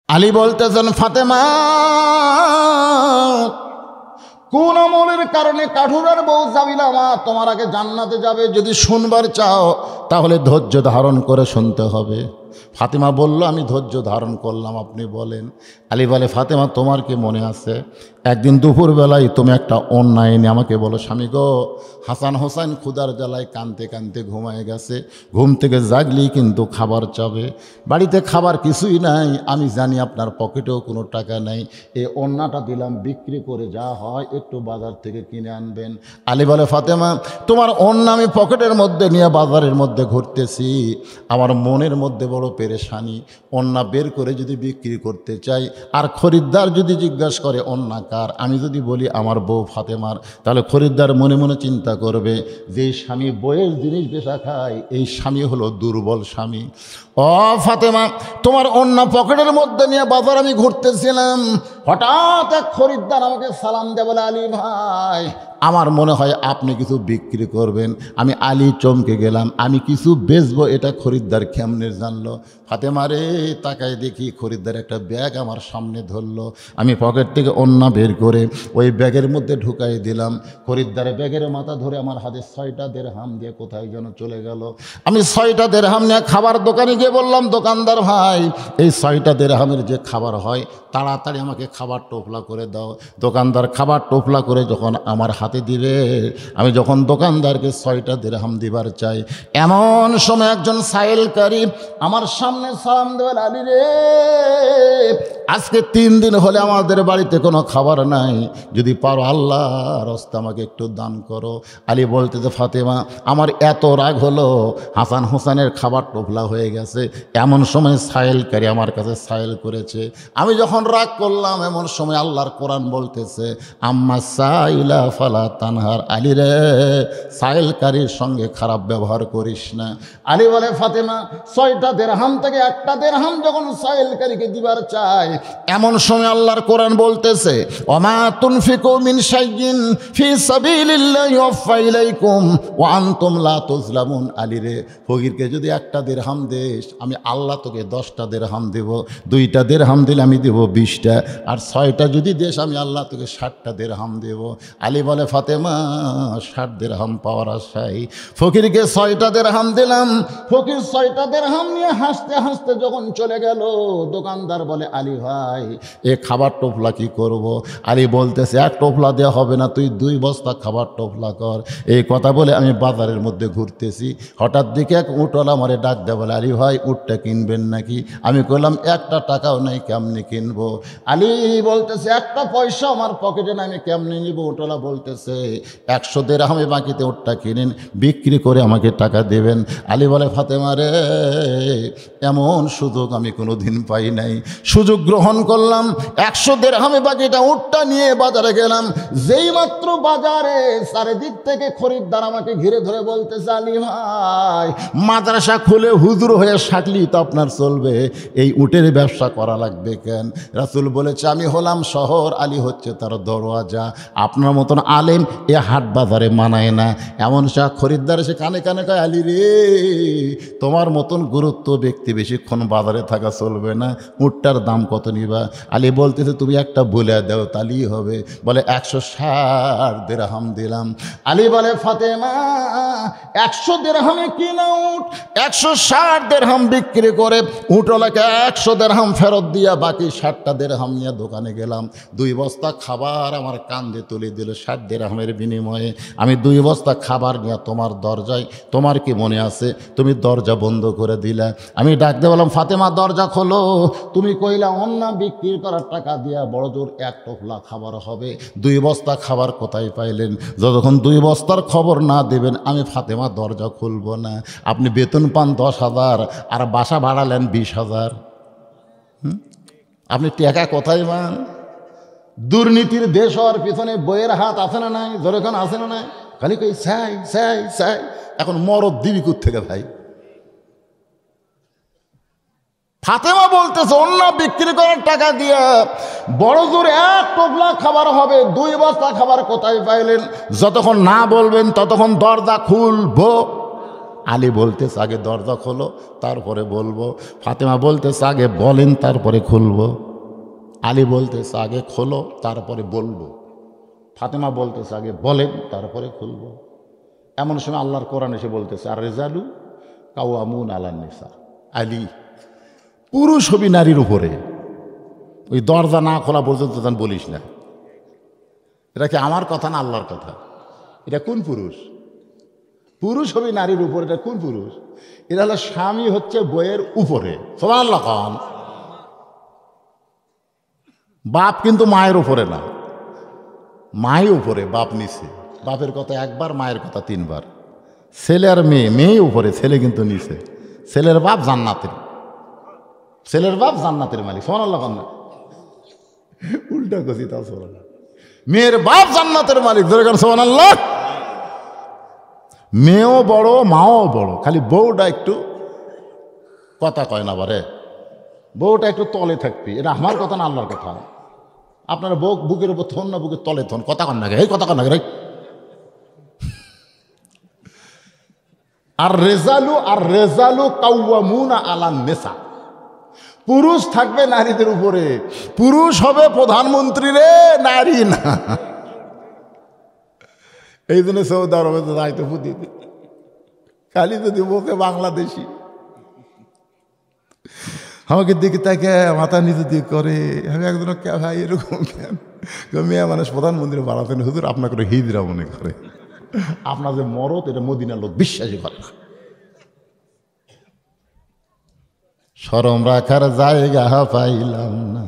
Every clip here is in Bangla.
আলী বলতেছেন, ফাতেমা কোন আমলের কারণে কাঠুরার বউ জামিলা মা তোমার আগে জান্নাতে যাবে যদি শুনবার চাও তাহলে ধৈর্য ধারণ করে শুনতে হবে। ফাতেমা বলল, আমি ধৈর্য ধারণ করলাম, আপনি বলেন। আলী বলে, ফাতেমা তোমার কি মনে আছে একদিন দুপুরবেলায় তুমি একটা অন্যায় নিয়ে আমাকে বলো, স্বামী গো, হাসান হোসেন ক্ষুধার জ্বালায় কাঁদতে কাঁদতে ঘুমায় গেছে, ঘুম থেকে জাগলেই কিন্তু খাবার চাবে, বাড়িতে খাবার কিছুই নাই, আমি জানি আপনার পকেটেও কোনো টাকা নেই, এই অন্যটা দিলাম, বিক্রি করে যা হয় একটু বাজার থেকে কিনে আনবেন। আলী বলে, ফাতেমা তোমার অন্য আমি পকেটের মধ্যে নিয়ে বাজারের মধ্যে ঘুরতেছি, আমার মনের মধ্যে বড় পেরেশানি, অন্য বের করে যদি বিক্রি করতে চাই আর খরিদ্দার যদি জিজ্ঞাসা করে অন্য কার, আমি যদি বলি আমার বউ ফাতেমার, তাহলে খরিদ্দার মনে মনে চিন্তা করবে যে স্বামী বইয়ের জিনিস বেচা খায়, এই স্বামী হলো দুর্বল স্বামী। ও ফাতেমা তোমার অন্য পকেটের মধ্যে নিয়ে বাজার আমি ঘুরতেছিলাম, হঠাৎ এক খরিদ্দার আমাকে সালাম দেয়, বলে, আলী ভাই আমার মনে হয় আপনি কিছু বিক্রি করবেন। আমি আলী চমকে গেলাম, আমি কিছু বেচবো এটা খরিদ্দার কেমনে জানলো? ফাতেমা রে তাকায় দেখি খরিদ্দার একটা ব্যাগ আমার সামনে ধরলো, আমি পকেট থেকে অন্য বের করে ওই ব্যাগের মধ্যে ঢুকাই দিলাম। খরিদ্দারের ব্যাগের মাথা ধরে আমার হাতে 6টা দেরহাম দিয়ে কোথায় যেন চলে গেল। আমি 6টা দেরহাম নিয়ে খাবার দোকানে গিয়ে বললাম, দোকানদার ভাই এই 6টা দেরহামের যে খাবার হয় তাড়াতাড়ি আমাকে খাবার টোপলা করে দাও। দোকানদার খাবার টোপলা করে যখন আমার হাতে দিবে, আমি যখন দোকানদারকে 6টা দেরহাম দিবার চাই, এমন সময় একজন সাইলকারী আমার সামনে সালাম দেবেন, আলী রে আজকে 3 দিন হলে আমাদের বাড়িতে কোনো খাবার নাই, যদি পারো আল্লাহর রাস্তা আমাকে একটু দান করো। আলী বলতে যে, ফাতেমা আমার এত রাগ হলো, হাসান হোসেনের খাবার টোপলা হয়ে গেছে, এমন সময় সাইলকারী আমার কাছে সাইল করেছে, আমি যখন রাগ করলাম এমন সময় আল্লাহর কোরআন বলতেছে, আম্মা সাইলা ফালা তানহার, আলী রে সাইলকারীর সঙ্গে খারাপ ব্যবহার করিস না। আলী বলে, ফাতেমা 6টা দেরহাম থেকে একটা দেরহাম যখন সাইলকারীকে দিবার চায়, এমন সময় আল্লাহর কোরআন বলতেছে, ওমা তুনফিকু মিন শাইইন ফি সাবিলিল্লাহি ওয়াফা ইলাইকুম ওয়া আনতুম লা তুজলামুন। আলী রে ফকিরকে যদি একটা দেরহাম দেস, আমি আল্লাহ তোকে 10টা দেরহাম দেব, 2টা দেরহাম দিলে আমি দেব 20টা, আর 6টা যদি দেশ আমি আল্লাহ তোকে 60টা দেরহাম দেব। আলী বলে, ফাতেমা 60 দেরহাম পাওয়ার আশায় ফকিরকে 6টা দেরহাম দিলাম। ফকির 6টা দেরহাম নিয়ে হাসতে হাসতে যখন চলে গেল, দোকানদার বলে, আলী ভাই এ খাবার টোপলা কি করব? আলী বলতেছে, এক টোপলা দেওয়া হবে না, তুই 2 বস্তা খাবার টোপলা কর। এই কথা বলে আমি বাজারের মধ্যে ঘুরতেছি, হঠাৎ দিকে এক উটওয়ালা আমারে ডাক দেয়, বলে, আলী ভাই উটটা কিনবেন নাকি? আমি কইলাম, একটা টাকাও নাই, কেমনি কিনবো? আলী বলতেছে, একটা পয়সা আমার পকেটে না, আমি কেমনি নিব? উটওয়ালা বলতেছে, 100 দেরহামে বাকিতে উটটা কিনেন, বিক্রি করে আমাকে টাকা দেবেন। আলী বলে, ফাতেমা রে এমন সুযোগ আমি কোনো দিন পাই নাই, সুযোগ গ্রহণ করলাম, 100 দেরহামে বাকিটা উটটা নিয়ে বাজারে গেলাম। যেই মাত্র বাজারে চারিদিক থেকে খরিদ্দার আমাকে ঘিরে ধরে বলতেছে, আলী ভাই মাদ্রাসা খুলে হুজুর হয়ে সাকলি তো আপনার চলবে, এই উটের ব্যবসা করা লাগবে কেন? রাসূল বলেছে, আমি হলাম শহর, আলী হচ্ছে তার দরওয়াজা, আপনার মতন আলেম এ হাট বাজারে মানায় না। এমন খরিদ্দার এসে কানে কানে কয়, আলী রে তোমার মতন গুরুত্ব ব্যক্তি বেশিক্ষণ বাজারে থাকা চলবে না, উটটার দাম কত নিবা? আলী বলতেছে, তুমি একটা বলে দাও তাহলেই হবে। বলে, 160 দেরহাম দিলাম। আলী বলে, ফাতেমা 100 দেরহামে কিনা উট, 160 দেরহাম বিক্রি করে উটওয়ালাকে 100 দেরহাম ফেরত দিয়া বাকি 60টা দেরহাম নিয়ে দোকানে গেলাম। 2 বস্তা খাবার আমার কান্দে তুলে দিল 60 দেরহামের বিনিময়ে। আমি 2 বস্তা খাবার নিয়ে তোমার দরজায়, তোমার কি মনে আছে তুমি দরজা বন্ধ করে দিলা? আমি ডাকতে বললাম, ফাতেমা দরজা খোলো, তুমি কইলা অন্য বিক্রি করার টাকা দিয়া বড় জোর 1 টোপলা খাবার হবে, 2 বস্তা খাবার কোথায় পাইলেন? যতক্ষণ 2 বস্তার খবর না দেবেন আমি ফাতেমা দরজা খুলব না। আপনি বেতন পান 10,000 আর বাসা ভাড়ালেন 20,000, আপনি টাকা কোথায় পান? দুর্নীতির দেশ হওয়ার পিছনে বইয়ের হাত আছে না নাই? যখন আছে না নাই? খালি কই চাই চাই চাই। এখন মরদ দিবি থেকে ভাই? ফাতেমা বলতেছে, অন্য বিক্রি করার টাকা দিয়ে বড় জোর 1 টোপলা খাবার হবে, 2 বস্তা খাবার কোথায় পাইলেন? যতক্ষণ না বলবেন ততক্ষণ দরজা খুলবো। আলী বলতেছে আগে দরজা খোলো তারপরে বলবো, ফাতেমা বলতেছে আগে বলেন তারপরে খুলবো, আলী বলতেছে আগে খোলো তারপরে বলবো, ফাতেমা বলতেছে আগে বলেন তারপরে খুলবো। এমন সময় আল্লাহর কোরআন এসে বলতেছে আর রেজালু কাওয়ামুন আলান নিসা, আলী পুরুষ হবি নারীর উপরে, ওই দরজা না খোলা পর্যন্ত তখন বলিস না। এটা কি আমার কথা না আল্লাহর কথা? এটা কোন পুরুষ? পুরুষ হবি নারীর উপরে, এটা কোন পুরুষ? এটা হলো স্বামী হচ্ছে বইয়ের উপরে। সুবহানাল্লাহ খান। বাপ কিন্তু মায়ের উপরে না, মাই উপরে বাপ নিচে। বাপের কথা একবার, মায়ের কথা তিনবার। ছেলে আর মেয়ে, মেয়ে উপরে, ছেলে কিন্তু নিচে। ছেলের বাপ জান্নাতের, ছেলের বাপ জান্নাতের মালিক। সুবহানাল্লাহ খান। উল্টা কছি তা সুবহানাল্লাহ। মেয়ের বাপ জান্নাতের মালিক, ধরে গেল সুবহানাল্লাহ। মেয়েও বড় মাও বড়, খালি বউটা একটু কথা কয় না বারে, বউটা একটু তলে থাকবি। এটা আমার কথা না আল্লাহর কথা। আপনার বউ বুকের উপর থন না বুকের তলে থন, কথা কন না গে, এই কথা কন না গে। আর রেজালু কাওয়ামুনা আলান নিসা, পুরুষ থাকবে নারীদের উপরে। পুরুষ হবে প্রধানমন্ত্রী রে, নারী না। এই জন্য সৌদি আরবে তো যাইতে ফুটি খালি যদি বকে বাংলাদেশি, আমাকে দেখে তাকে মাথা নিচে দিয়ে করে। আমি একজন কে ভাই এরকম কেন? মেয়ে মানুষ প্রধানমন্ত্রী বাড়াতেন, হুজুর আপনাকে হিজরা মনে করে, আপনার যে মরদ এটা মদিনার লোক বিশ্বাসই করে না। শরম রাখার জায়গা পাইলাম না।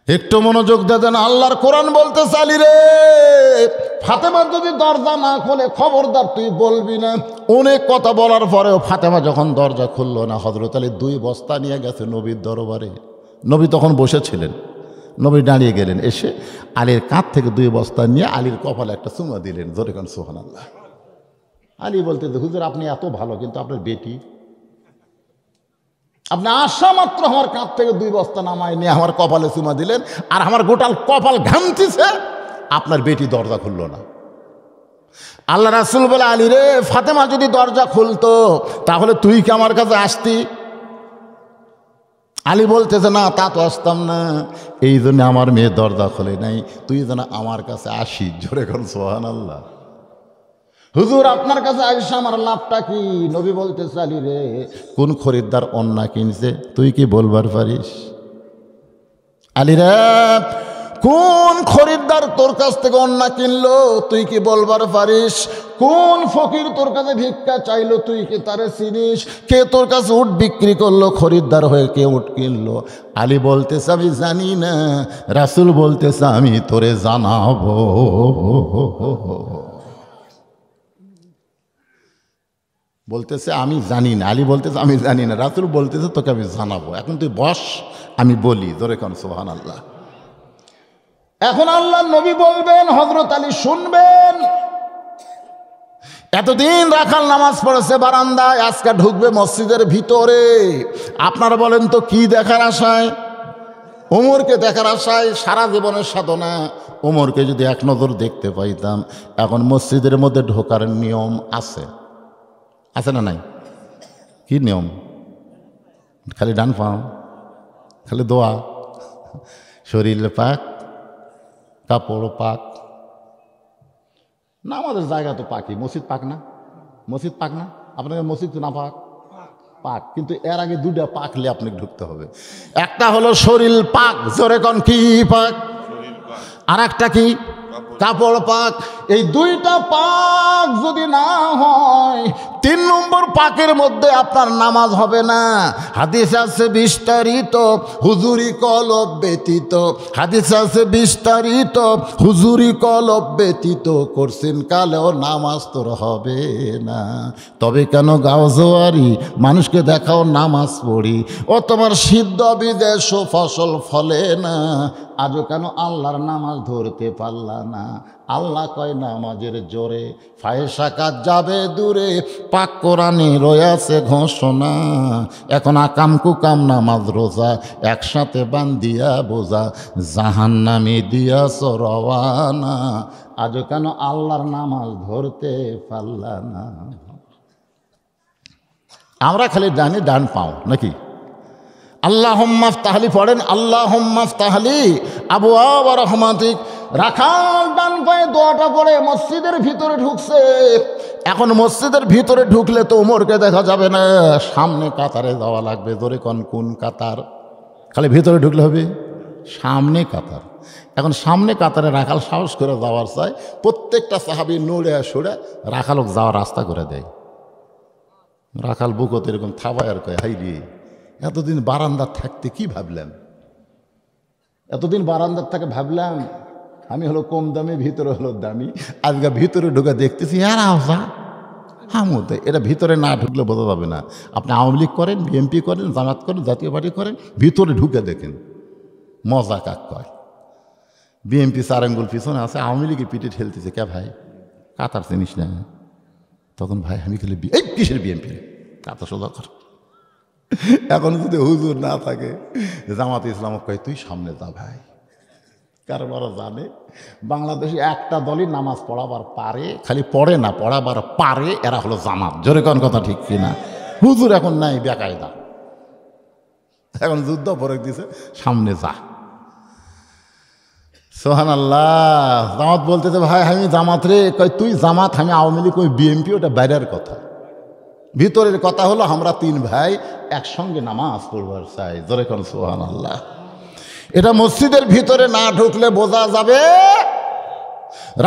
একটু মনোযোগ দেন, আল্লাহর কোরআন বলতে চালি রে, ফাতেমা যদি দরজা না খোলে খবরদার তুই বলবি না। অনেক কথা বলার পরেও ফাতেমা যখন দরজা খুললো না, হযরত আলী 2 বস্তা নিয়ে গেছে নবীর দরবারে। নবী তখন বসেছিলেন, নবী দাঁড়িয়ে গেলেন, এসে আলীর কাঁধ থেকে 2 বস্তা নিয়ে আলীর কপালে একটা চুমা দিলেন। জোরে কান সুবহানাল্লাহ। আলী বলতে হুজুর আপনি এত ভালো, কিন্তু আপনার বেটি, আপনি আসা মাত্র আমার কাঁধ থেকে 2 বস্তা নামায় নিয়ে আমার কপালে চুমা দিলেন, আর আমার গোটাল কপাল ঘামতিছে, আপনার বেটি দরজা খুললো না। আল্লাহ রাসূল বলে আলী রে, ফাতেমা যদি দরজা খুলতো তাহলে তুই কি আমার কাছে আসতি? আলী বলতেছে না, তা তো আসতাম না, এই জন্য আমার মেয়ে দরজা খোলে নাই, তুই যেন আমার কাছে আসি। জোরে কর সুবহানাল্লাহ। হুজুর আপনার কাছে আইসা আমার লাভটা কি? নবী বলতেছে আলী রে, কোন খরিদ্দার অন্না কিনছে তুই কি বলবার পারিস? আলী রে, কোন খরিদ্দার তোর কাছ থেকে অন্না কিনলো তুই কি বলবার পারিস? কোন ফকির তোর কাছে ভিক্ষা চাইলো তুই কি তারে চিনিস? কে তোর কাছে উট বিক্রি করলো খরিদ্দার হয়ে, কে উট কিনলো? আলী বলতেছে আমি জানি না। রাসূল বলতেছে আমি তোরে জানাবো। বলতেছে আমি জানি না, আলী বলতেছে আমি জানি না, রাসূল বলতেছে তোকে আমি জানাবো, এখন তুই বস আমি বলি। জোরে কান সুবহানাল্লাহ। এখন আল্লাহর নবী বলবেন, হযরত আলী শুনবেন। এতদিন রাখাল নামাজ পড়েছে বারান্দায়, আজকে ঢুকবে মসজিদের ভিতরে। আপনারা বলেন তো কি দেখার আশায়? ওমরকে দেখার আশায়। সারা জীবনের সাধনা, ওমরকে যদি এক নজর দেখতে পাইতাম। এখন মসজিদের মধ্যে ঢোকার নিয়ম আছে, আছে না নাই? কি নিয়ম? খালি ডান পাও, খালি দোয়া, শরীর পাক, কাপড় পাক না। আমাদের জায়গা তো পাকি, মসজিদ পাক না? মসজিদ পাক না? আপনাদের মসজিদ তো না পাক? পাক, কিন্তু এর আগে 2টা পাকলে আপনাকে ঢুকতে হবে। একটা হলো শরীর পাক, জোরে কোন কি পাক, আর একটা কি কাপড় পাক। এই 2টা পাক যদি না হয়, 3 নম্বর পাকের মধ্যে আপনার নামাজ হবে না। হাদিস আছে বিস্তারিত, হুজুরি কলব ব্যতীত। হাদিস আছে বিস্তারিত, হুজুরি কলব ব্যতীত করছেন কালেও নামাজ তোর হবে না। তবে কেন গাও জোয়ারি, মানুষকে দেখাও নামাজ পড়ি, ও তোমার সিদ্ধ বিদেশ ফসল ফলে না। আজও কেন আল্লাহর নামাজ ধরতে পারলা না? আল্লাহ কয় নামাজের জোরে ফায়সা কাজ যাবে দূরে, পাক কোরআনে রয়েছে ঘোষণা। এখন আকাম কুকাম নামাজ রোজা একসাথে বান্ধিয়া বোঝা, জাহান্নামে দিয়াছ রওয়ানা। আজও কেন আল্লাহর নামাজ ধরতে পারলা না? আমরা খালি জানি ডান পাও নাকি? আল্লাহুম্মা ইফতাহলি পড়েন, আল্লাহুম্মা ইফতাহলি আবওয়াব রাহমাতিক। রাখাল ডান পায়ে দোয়াটা পড়ে মসজিদের ভিতরে ঢুকছে। এখন মসজিদের ভিতরে ঢুকলে তো ওমরকে দেখা যাবে না, সামনে কাতারে যাওয়া লাগবে। ধরে কোন কাতার? খালি ভিতরে ঢুকলে হবে? সামনে কাতার। এখন সামনে কাতারে রাখাল সাহস করে যাওয়ার চায়, প্রত্যেকটা সাহাবী নড়ে সরে রাখালক যাওয়ার রাস্তা করে দেয়। রাখাল বুকতে এরকম থাবায় আর কয়, হাই রে, এতদিন বারান্দার থাকতে কি ভাবলাম, এতদিন বারান্দার থেকে ভাবলাম আমি হলো কম দামি, ভিতরে হলো দামি। আজকে ভিতরে ঢুকে দেখতেছি এরা হামুতে। এটা ভিতরে না ঢুকলে বোঝা যাবে না। আপনি আওয়ামী লীগ করেন, বিএনপি করেন, জামাত করেন, জাতীয় পার্টি করেন, ভিতরে ঢুকে দেখেন মজা কাক কয়। বিএনপি 4 আঙ্গুল পিছনে আছে, আওয়ামী লীগের পিঠে ঠেলতেছে। কে ভাই কাতার চিনিস না? তখন ভাই আমি খেলে এই কিসের বিএনপি, কাতার সোজা কর। এখন যদি হুজুর না থাকে, জামাত ইসলাম কয় তুই সামনে যা ভাই। কারবার জানে বাংলাদেশে একটা দলই নামাজ পড়াবার পারে, খালি পড়ে না, পড়াবার পারে, এরা হলো জামাত। জোরে কোন কথা ঠিক কিনা? হুজুর এখন নাই, বেকায়দা। এখন যুদ্ধ পরে দিছে, সামনে যা। সুবহানাল্লাহ। জামাত বলতেছে ভাই আমি জামাত রে। কয় তুই জামাত, আমি আওয়ামী লীগ, ওই বিএনপি, ওটা বাইরের কথা। ভিতরের কথা হলো আমরা 3 ভাই একসঙ্গে নামাজ পড়বার চাই। জোরে কোন সুবহানাল্লাহ। এটা মসজিদের ভিতরে না ঢুকলে বোঝা যাবে।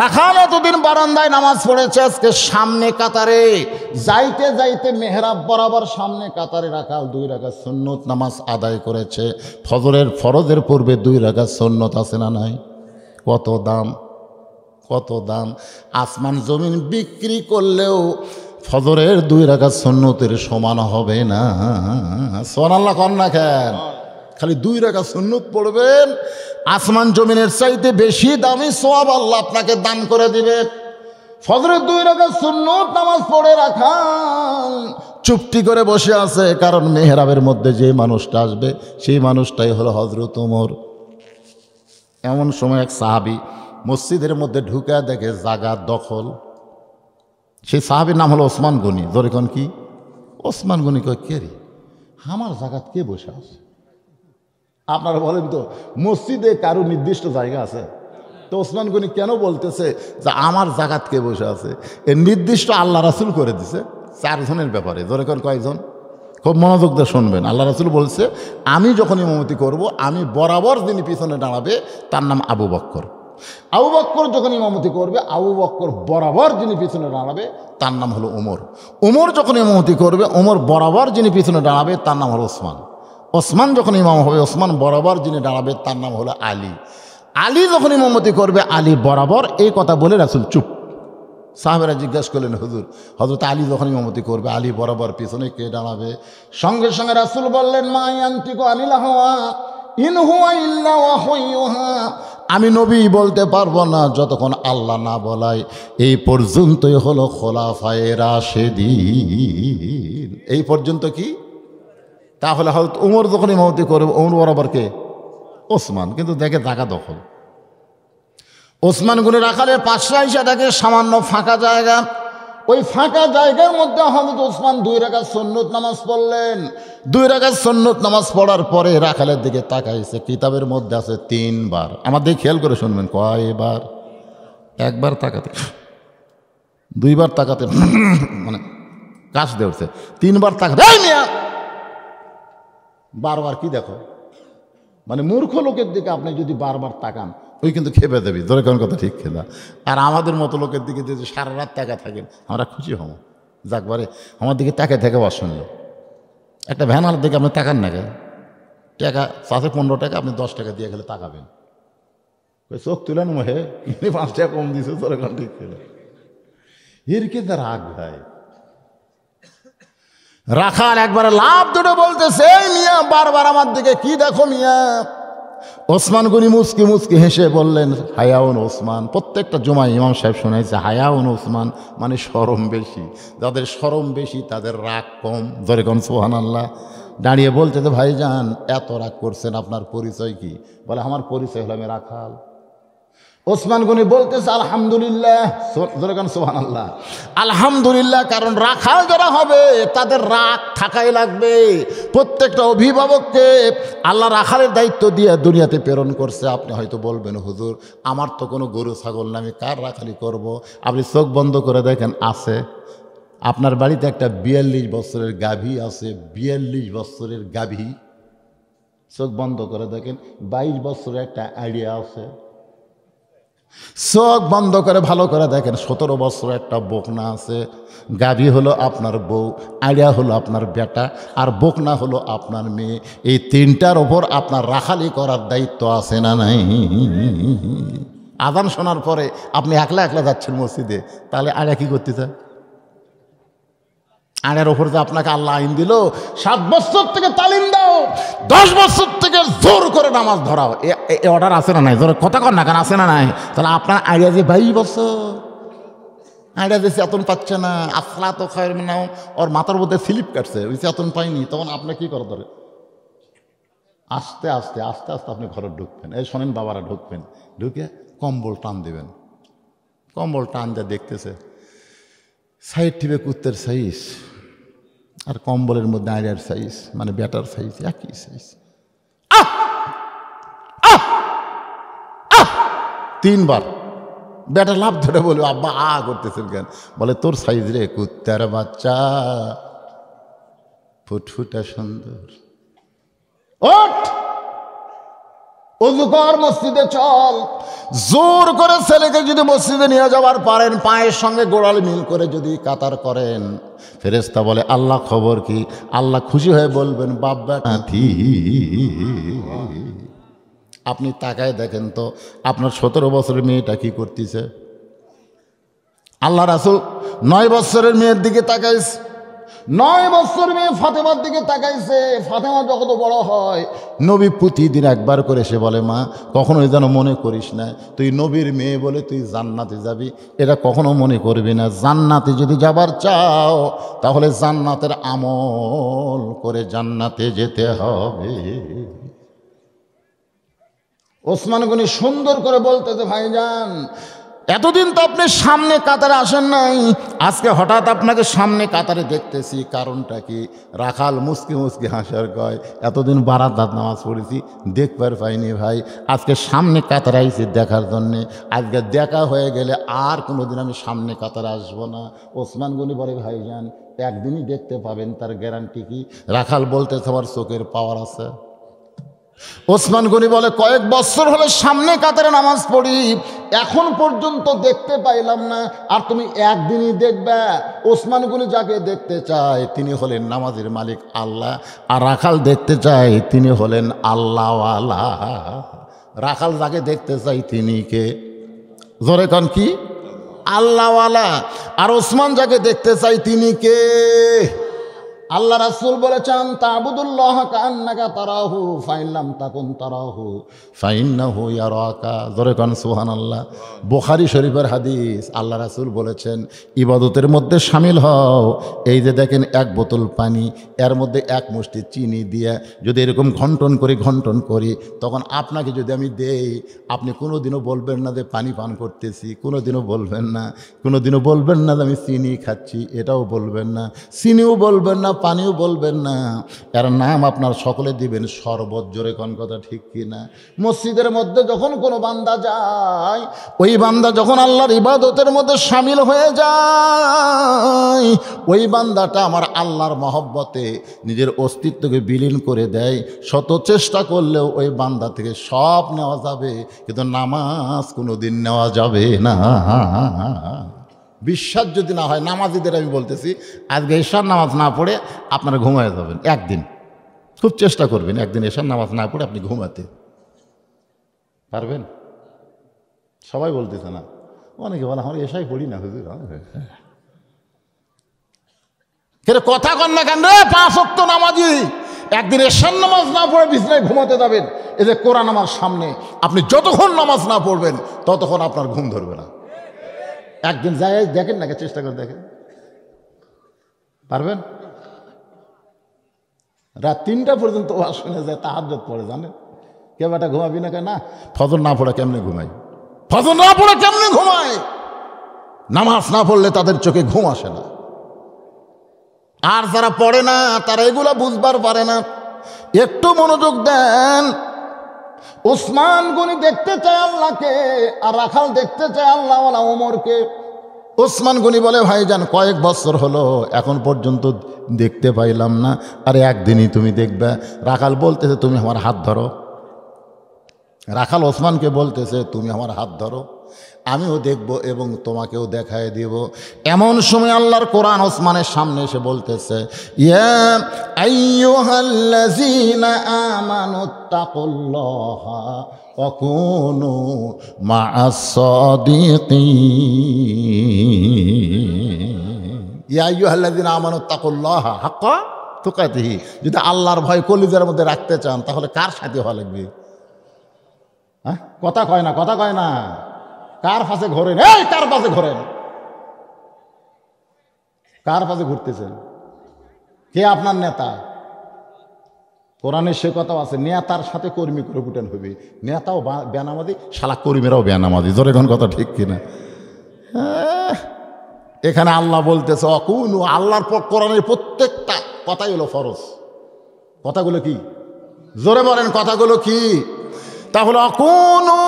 রাখাল এতদিন বারান্দায় নামাজ পড়েছে, আজকে সামনে কাতারে যাইতে যাইতে মেহরাব বরাবর সামনে কাতারে রাখাল 2 রাকাত সুন্নত নামাজ আদায় করেছে। ফজরের ফরজের পূর্বে 2 রাকাত সুন্নত আছে না নাই? কত দাম, কত দাম! আসমান জমিন বিক্রি করলেও ফজরের 2 রাকাত সুন্নতের সমান হবে না। সুবহানাল্লাহ কর না কেন? খালি 2 রাকাত সুন্নত পড়বেন, আসমান জমিনের চাইতে বেশি দামি সওয়াব আল্লাহ আপনাকে দান করে দিবে। ফজরের 2 রাকাত সুন্নত নামাজ পড়ে রাখাল চুপটি করে বসে আছে, কারণ মেহরাবের মধ্যে যে মানুষটা আসবে সেই মানুষটাই হলো হযরত ওমর। এমন সময় এক সাহাবী মসজিদের মধ্যে ঢুকে দেখে জায়গা দখল। সেই সাহাবীর নাম হলো ওসমান গনি। ধরে কোন কি? ওসমান গনি কয় কে রে, আমার জায়গাত কে বসে আছে? আপনারা বলেন তো, মসজিদে কারো নির্দিষ্ট জায়গা আছে? তো ওসমান গনি কেন বলতেছে যে আমার জায়গাত কে বসে আছে? এর নির্দিষ্ট আল্লাহ রাসূল করে দিছে 4 জনের ব্যাপারে। ধরে কোন কয়জন? খুব মনোযোগ দিয়ে শুনবেন। আল্লাহ রাসূল বলছে আমি যখন ইমামতি করব, আমি বরাবর যিনি পিছনে দাঁড়াবে তার নাম আবু বকর। আবু বকর যখন ইমামতি করবে, আবু বকর বরাবর যিনি পিছনে দাঁড়াবে তার নাম হলো ওমর। ওমর যখন ইমামতি করবে, ওমর বরাবর যিনি পিছনে দাঁড়াবে তার নাম হলো ওসমান। ওসমান যখন ইমাম হবে, ওসমান বরাবর যিনি দাঁড়াবে তার নাম হলো আলী। আলী যখন ইমামতি করবে, আলী বরাবর। এই কথা বলে রাসূল চুপ। সাহাবেরা জিজ্ঞাসা করলেন হুজুর, হযরত আলী যখন ইমামতি করবে, আলী বরাবর পিছনে কে দাঁড়াবে? সঙ্গে সঙ্গে রাসূল বললেন মা ইয়ানতিকু আনিল হাওয়া ইন হুয়া ইল্লা ওয়াহয়ুন ইউহা। আমি নবী বলতে পারবো না যতক্ষণ আল্লাহ না বলায়। এই পর্যন্তই হলো খোলাফায়ে রাশেদিন। এই পর্যন্ত কি? তাহলে হয়তো ওমর যখন ইমামতি করবে, ওমর বরাবর কে? ওসমান। কিন্তু দেখে জায়গা দখল। ওসমান গনি রাখালের পাশে এসে দেখে সামান্য ফাঁকা জায়গা। ওই ফাঁকা জায়গার মধ্যে হযরত ওসমান 2 রাকাত সুন্নত নামাজ পড়লেন। 2 রাকাত সুন্নত নামাজ পড়ার পরে রাখালের দিকে তাকাইছে। কিতাবের মধ্যে আছে 3 বার। আমার দিকে খেয়াল করে শুনবেন, কয়বার? 1 বার তাকাতে, 2 বার তাকাতে মানে কাশ দিয়ে উঠছে, 3 বার তাকাতে বারবার কি দেখো? মানে মূর্খ লোকের দিকে আপনি যদি বারবার তাকান, ওই কিন্তু খেপে দেবি। ধরে কোন কথা ঠিক খেলা। আর আমাদের মতো লোকের দিকে যদি সারা রাত তাকা থাকেন, আমরা খুশি হব। যাকবারে আমার দিকে তাকে থেকে শুনল। একটা ভ্যানার দিকে আপনি তাকান না, টাকা 15 টাকা, আপনি 10 টাকা দিয়ে গেলে তাকাবেন। ওই চোখ তুলেন মোহে 5 টাকা কম দিছে। ধরে কোন ঠিক খেলা। এর কে রাগ ভাই। রাখাল একবারে লাভ দুটো বলতেছে মিয়া বারবার আমার দিকে কি দেখো মিয়া। ওসমান গনি মুচকি মুচকি হেসে বললেন হায়াউন ওসমান। প্রত্যেকটা জুমায় ইমাম সাহেব শোনাইছে হায়াউন ওসমান, মানে শরম বেশি। যাদের শরম বেশি তাদের রাগ কম। ধরে কোন সুবহানাল্লাহ। দাঁড়িয়ে বলতে তো ভাইজান এত রাগ করছেন, আপনার পরিচয় কি? বলে আমার পরিচয় হলো আমি রাখাল। ওসমান গনি বলতেছে আলহামদুলিল্লাহ, সুবহানাল্লাহ, আলহামদুলিল্লাহ। কারণ রাখাল যারা হবে তাদের রাগ থাকাই লাগবে। প্রত্যেকটা অভিভাবককে আল্লাহ রাখালের দায়িত্ব দিয়ে দুনিয়াতে প্রেরণ করছে। আপনি হয়তো বলবেন, হুজুর আমার তো কোনো গরু ছাগল না, আমি কার রাখালি করব? আপনি চোখ বন্ধ করে দেখেন, আছে। আপনার বাড়িতে একটা 42 বছরের গাভী আছে, 42 বছরের গাভী। চোখ বন্ধ করে দেখেন, 22 বছরের একটা আইডিয়া আছে। চোখ বন্ধ করে ভালো করে দেখেন, 17 বছর একটা বকনা আছে। গাভী হলো আপনার বউ, আইডিয়া হলো আপনার বেটা, আর বকনা হলো আপনার মেয়ে। এই তিনটার ওপর আপনার রাখালি করার দায়িত্ব আছে না নাই? আজান শোনার পরে আপনি একলা একলা যাচ্ছেন মসজিদে, তাহলে আইডিয়া কি করতে চায়? আইনের ওপর যে আপনাকে আল্লাহ আইন দিল, 7 বছর থেকে তালিম দাও, 10 বছর থেকে জোর করে নামাজ ধরাও, এ অর্ডার আছে না নাই? জোরে কথা কর না, কেন আছে না নাই? তাহলে আপনার আইডিয়া যে 22 বছর, আইডিয়া যে চেতন পাচ্ছে না, আসলা তো খায়ের নাও, ওর মাথার মধ্যে স্লিপ কাটছে, ওই চেতন পাইনি, তখন আপনার কী করা দরকার? আস্তে আস্তে আস্তে আস্তে আপনি ঘরে ঢুকবেন। এই শোনেন বাবারা, ঢুকবেন, ঢুকে কম্বল টান দেবেন। কম্বল টান দিয়ে দেখতেছে সাইড টিপে কুত্তের সাইজ আর কম্বলের মধ্যে আইডিয়ার সাইজ, মানে ব্যাটার সাইজ একই সাইজ। 3 বার ব্যাটা লাভ ধরে বলবে, আব্বা করতেছেন কেন? বলে তোর সাইজ রে কুত্তার বাচ্চা, ফুটফুটা সুন্দর, ওঠ ওযু কর, মসজিদে চল। জোর করে ছেলেকে যদি মসজিদে নিয়ে যাওয়ার পারেন, পায়ের সঙ্গে গোড়ালি মিল করে যদি কাতার করেন, ফেরেশতা বলে আল্লাহ খবর কি? আল্লাহ খুশি হয়ে বলবেন বাবা নাথি। আপনি তাকায় দেখেন তো আপনার 17 বছরের মেয়েটা কি করতেছে। আল্লাহ রাসূল 9 বছরের মেয়ের দিকে তাকাইছে, 9 বছর মেয়ে ফাতেমার দিকে তাকাইছে। ফাতেমা যত বড় হয়, নবী প্রতিদিন একবার করে সে বলে, মা কখনোই যেন মনে করিস না তুই নবীর মেয়ে বলে তুই জান্নাতে যাবি, এটা কখনো মনে করবি না। জান্নাতে যদি যাবার চাও তাহলে জান্নাতের আমল করে জান্নাতে যেতে হবে। ওসমান গনি সুন্দর করে বলতেছে, ভাইজান এতদিন তো আপনি সামনে কাতারে আসেন নাই, আজকে হঠাৎ আপনাকে সামনে কাতারে দেখতেছি, কারণটা কি? রাখাল মুসকি মুসকি হাসার কয়, এতদিন বারাত নামাজ পড়েছি, দেখবার পাইনি ভাই, আজকে সামনে কাতারে আইছি দেখার জন্যে। আজকে দেখা হয়ে গেলে আর কোনোদিন আমি সামনে কাতারে আসবো না। ওসমান গনি বলে, ভাইজান একদিনই দেখতে পাবেন, তার গ্যারান্টি কি? রাখাল বলতেছে, আমার চোখের পাওয়ার আছে। ওসমান গনি বলে, কয়েক বছর হলে সামনে কাতারে নামাজ পড়ি, এখন পর্যন্ত দেখতে পাইলাম না, আর তুমি একদিনই দেখবে। ওসমান গনি যাকে দেখতে চায় তিনি হলেন নামাজের মালিক আল্লাহ, আর রাখাল দেখতে চায় তিনি হলেন আল্লাহওয়ালা। রাখাল যাকে দেখতে চাই তিনি কে? জোরে কন কি? আল্লাহওয়ালা। আর ওসমান যাকে দেখতে চাই তিনি কে? আল্লাহ রাসূল বলেছেন, তা'বুদুল্লাহ কাআন্নাকা তারাহু ফাইন লাম তাকুন তারাহু ফাইন্নাহু ইয়ারাকা। জোরে কান সুবহানাল্লাহ। বুখারী শরীফের হাদিস। আল্লাহ রাসূল বলেছেন, ইবাদতের মধ্যে শামিল হও। এই যে দেখেন 1 বোতল পানি, এর মধ্যে 1 মুষ্টি চিনি দিয়ে যদি এরকম ঘন্টন করি, তখন আপনাকে যদি আমি দেই, আপনি কোনোদিনও বলবেন না যে পানি পান করতেছি, কোনোদিনও বলবেন না, কোনোদিনও বলবেন না যে আমি চিনি খাচ্ছি, এটাও বলবেন না, চিনিও বলবেন না, পানিও বলবেন না, এর নাম আপনার সকলে দিবেন শরবত। জোরে কোন কথা ঠিক কি না? মসজিদের মধ্যে যখন কোনো বান্দা যায়, ওই বান্দা যখন আল্লাহর ইবাদতের মধ্যে শামিল হয়ে যায়, ওই বান্দাটা আমার আল্লাহর মহব্বতে নিজের অস্তিত্বকে বিলীন করে দেয়। শত চেষ্টা করলেও ওই বান্দা থেকে সব নেওয়া যাবে, কিন্তু নামাজ কোনোদিন নেওয়া যাবে না। বিশ্বাস যদি না হয়, নামাজিদের আমি বলতেছি, আজকে এশার নামাজ না পড়ে আপনারা ঘুমায় যাবেন একদিন, খুব চেষ্টা করবেন একদিন এশার নামাজ না পড়ে আপনি ঘুমাতে পারবেন। সবাই বলতেছে না, অনেকে বলে আমার এশাই পড়ি না হুজুর। কথা কন না কেন রে? 5 ওয়াক্ত নামাজি একদিন এশার নামাজ না পড়ে বিছানায় ঘুমাতে যাবেন। এই যে কোরআন আমার সামনে, আপনি যতক্ষণ নামাজ না পড়বেন ততক্ষণ আপনার ঘুম ধরবে না। একদিন যাই দেখেন না, চেষ্টা করে দেখেন, পারবেন? রাত 3টা পর্যন্ত ওয়াজ শুনে যায়, তাহাজ্জুদ পড়ে, জানেন? কেউ একটা ঘুমাবি না কেন? না, ফজর না পড়ে কেমনে ঘুমাই? ফজর না পড়ে কেমনে ঘুমায়? নামাজ না পড়লে তাদের চোখে ঘুম আসে না। আর যারা পড়ে না তারা এগুলা বুঝবার পারে না। একটু মনোযোগ দেন। ওসমান গনি দেখতে চায় আল্লাহকে, আর রাখাল দেখতে চায় আল্লাহওয়ালা ওমরকে। ওসমান গনি বলে, ভাইজান কয়েক বছর হলো এখন পর্যন্ত দেখতে পাইলাম না, আরে একদিনই তুমি দেখবে। রাখাল বলতেছে তুমি আমার হাত ধরো। রাখাল ওসমানকে বলতেছে তুমি আমার হাত ধরো, আমিও দেখব এবং তোমাকেও দেখায় দিব। এমন সময় আল্লাহর কোরআন ওসমানের সামনে এসে বলতেছে, ইয়া আইয়ুহাল্লাযীনা আমানুত্তাকুল্লাহা ওয়া কুনু মা'আস সাদিকিন। ইয়া আইয়ুহাল্লাযীনা আমানুত্তাকুল্লাহা হাক্কা তুকাতিহি। যদি আল্লাহর ভয় কলিজার মধ্যে রাখতে চান তাহলে কার সাথে হওয়া লাগবে? হ্যাঁ, কথা কয় না, কথা কয় না। কার পাশে ঘোরেন? এই কার পাশে ঘোরেন? কার পাশে ঘুরতেছেন? কে আপনার নেতা? কোরআনের সে কথাও আছে, নেতার সাথে কর্মী করে ফুটেন হবে। নেতাও বেনামাজি, শালা কর্মীরাও বেনামাজি। জোরে কোন কথা ঠিক কিনা? এখানে আল্লাহ বলতেছে অকুনু, আল্লাহর কোরআনের প্রত্যেকটা কথাই হলো ফরজ। কথাগুলো কি? জোরে বলেন, কথাগুলো কি? তাহলে অকুনু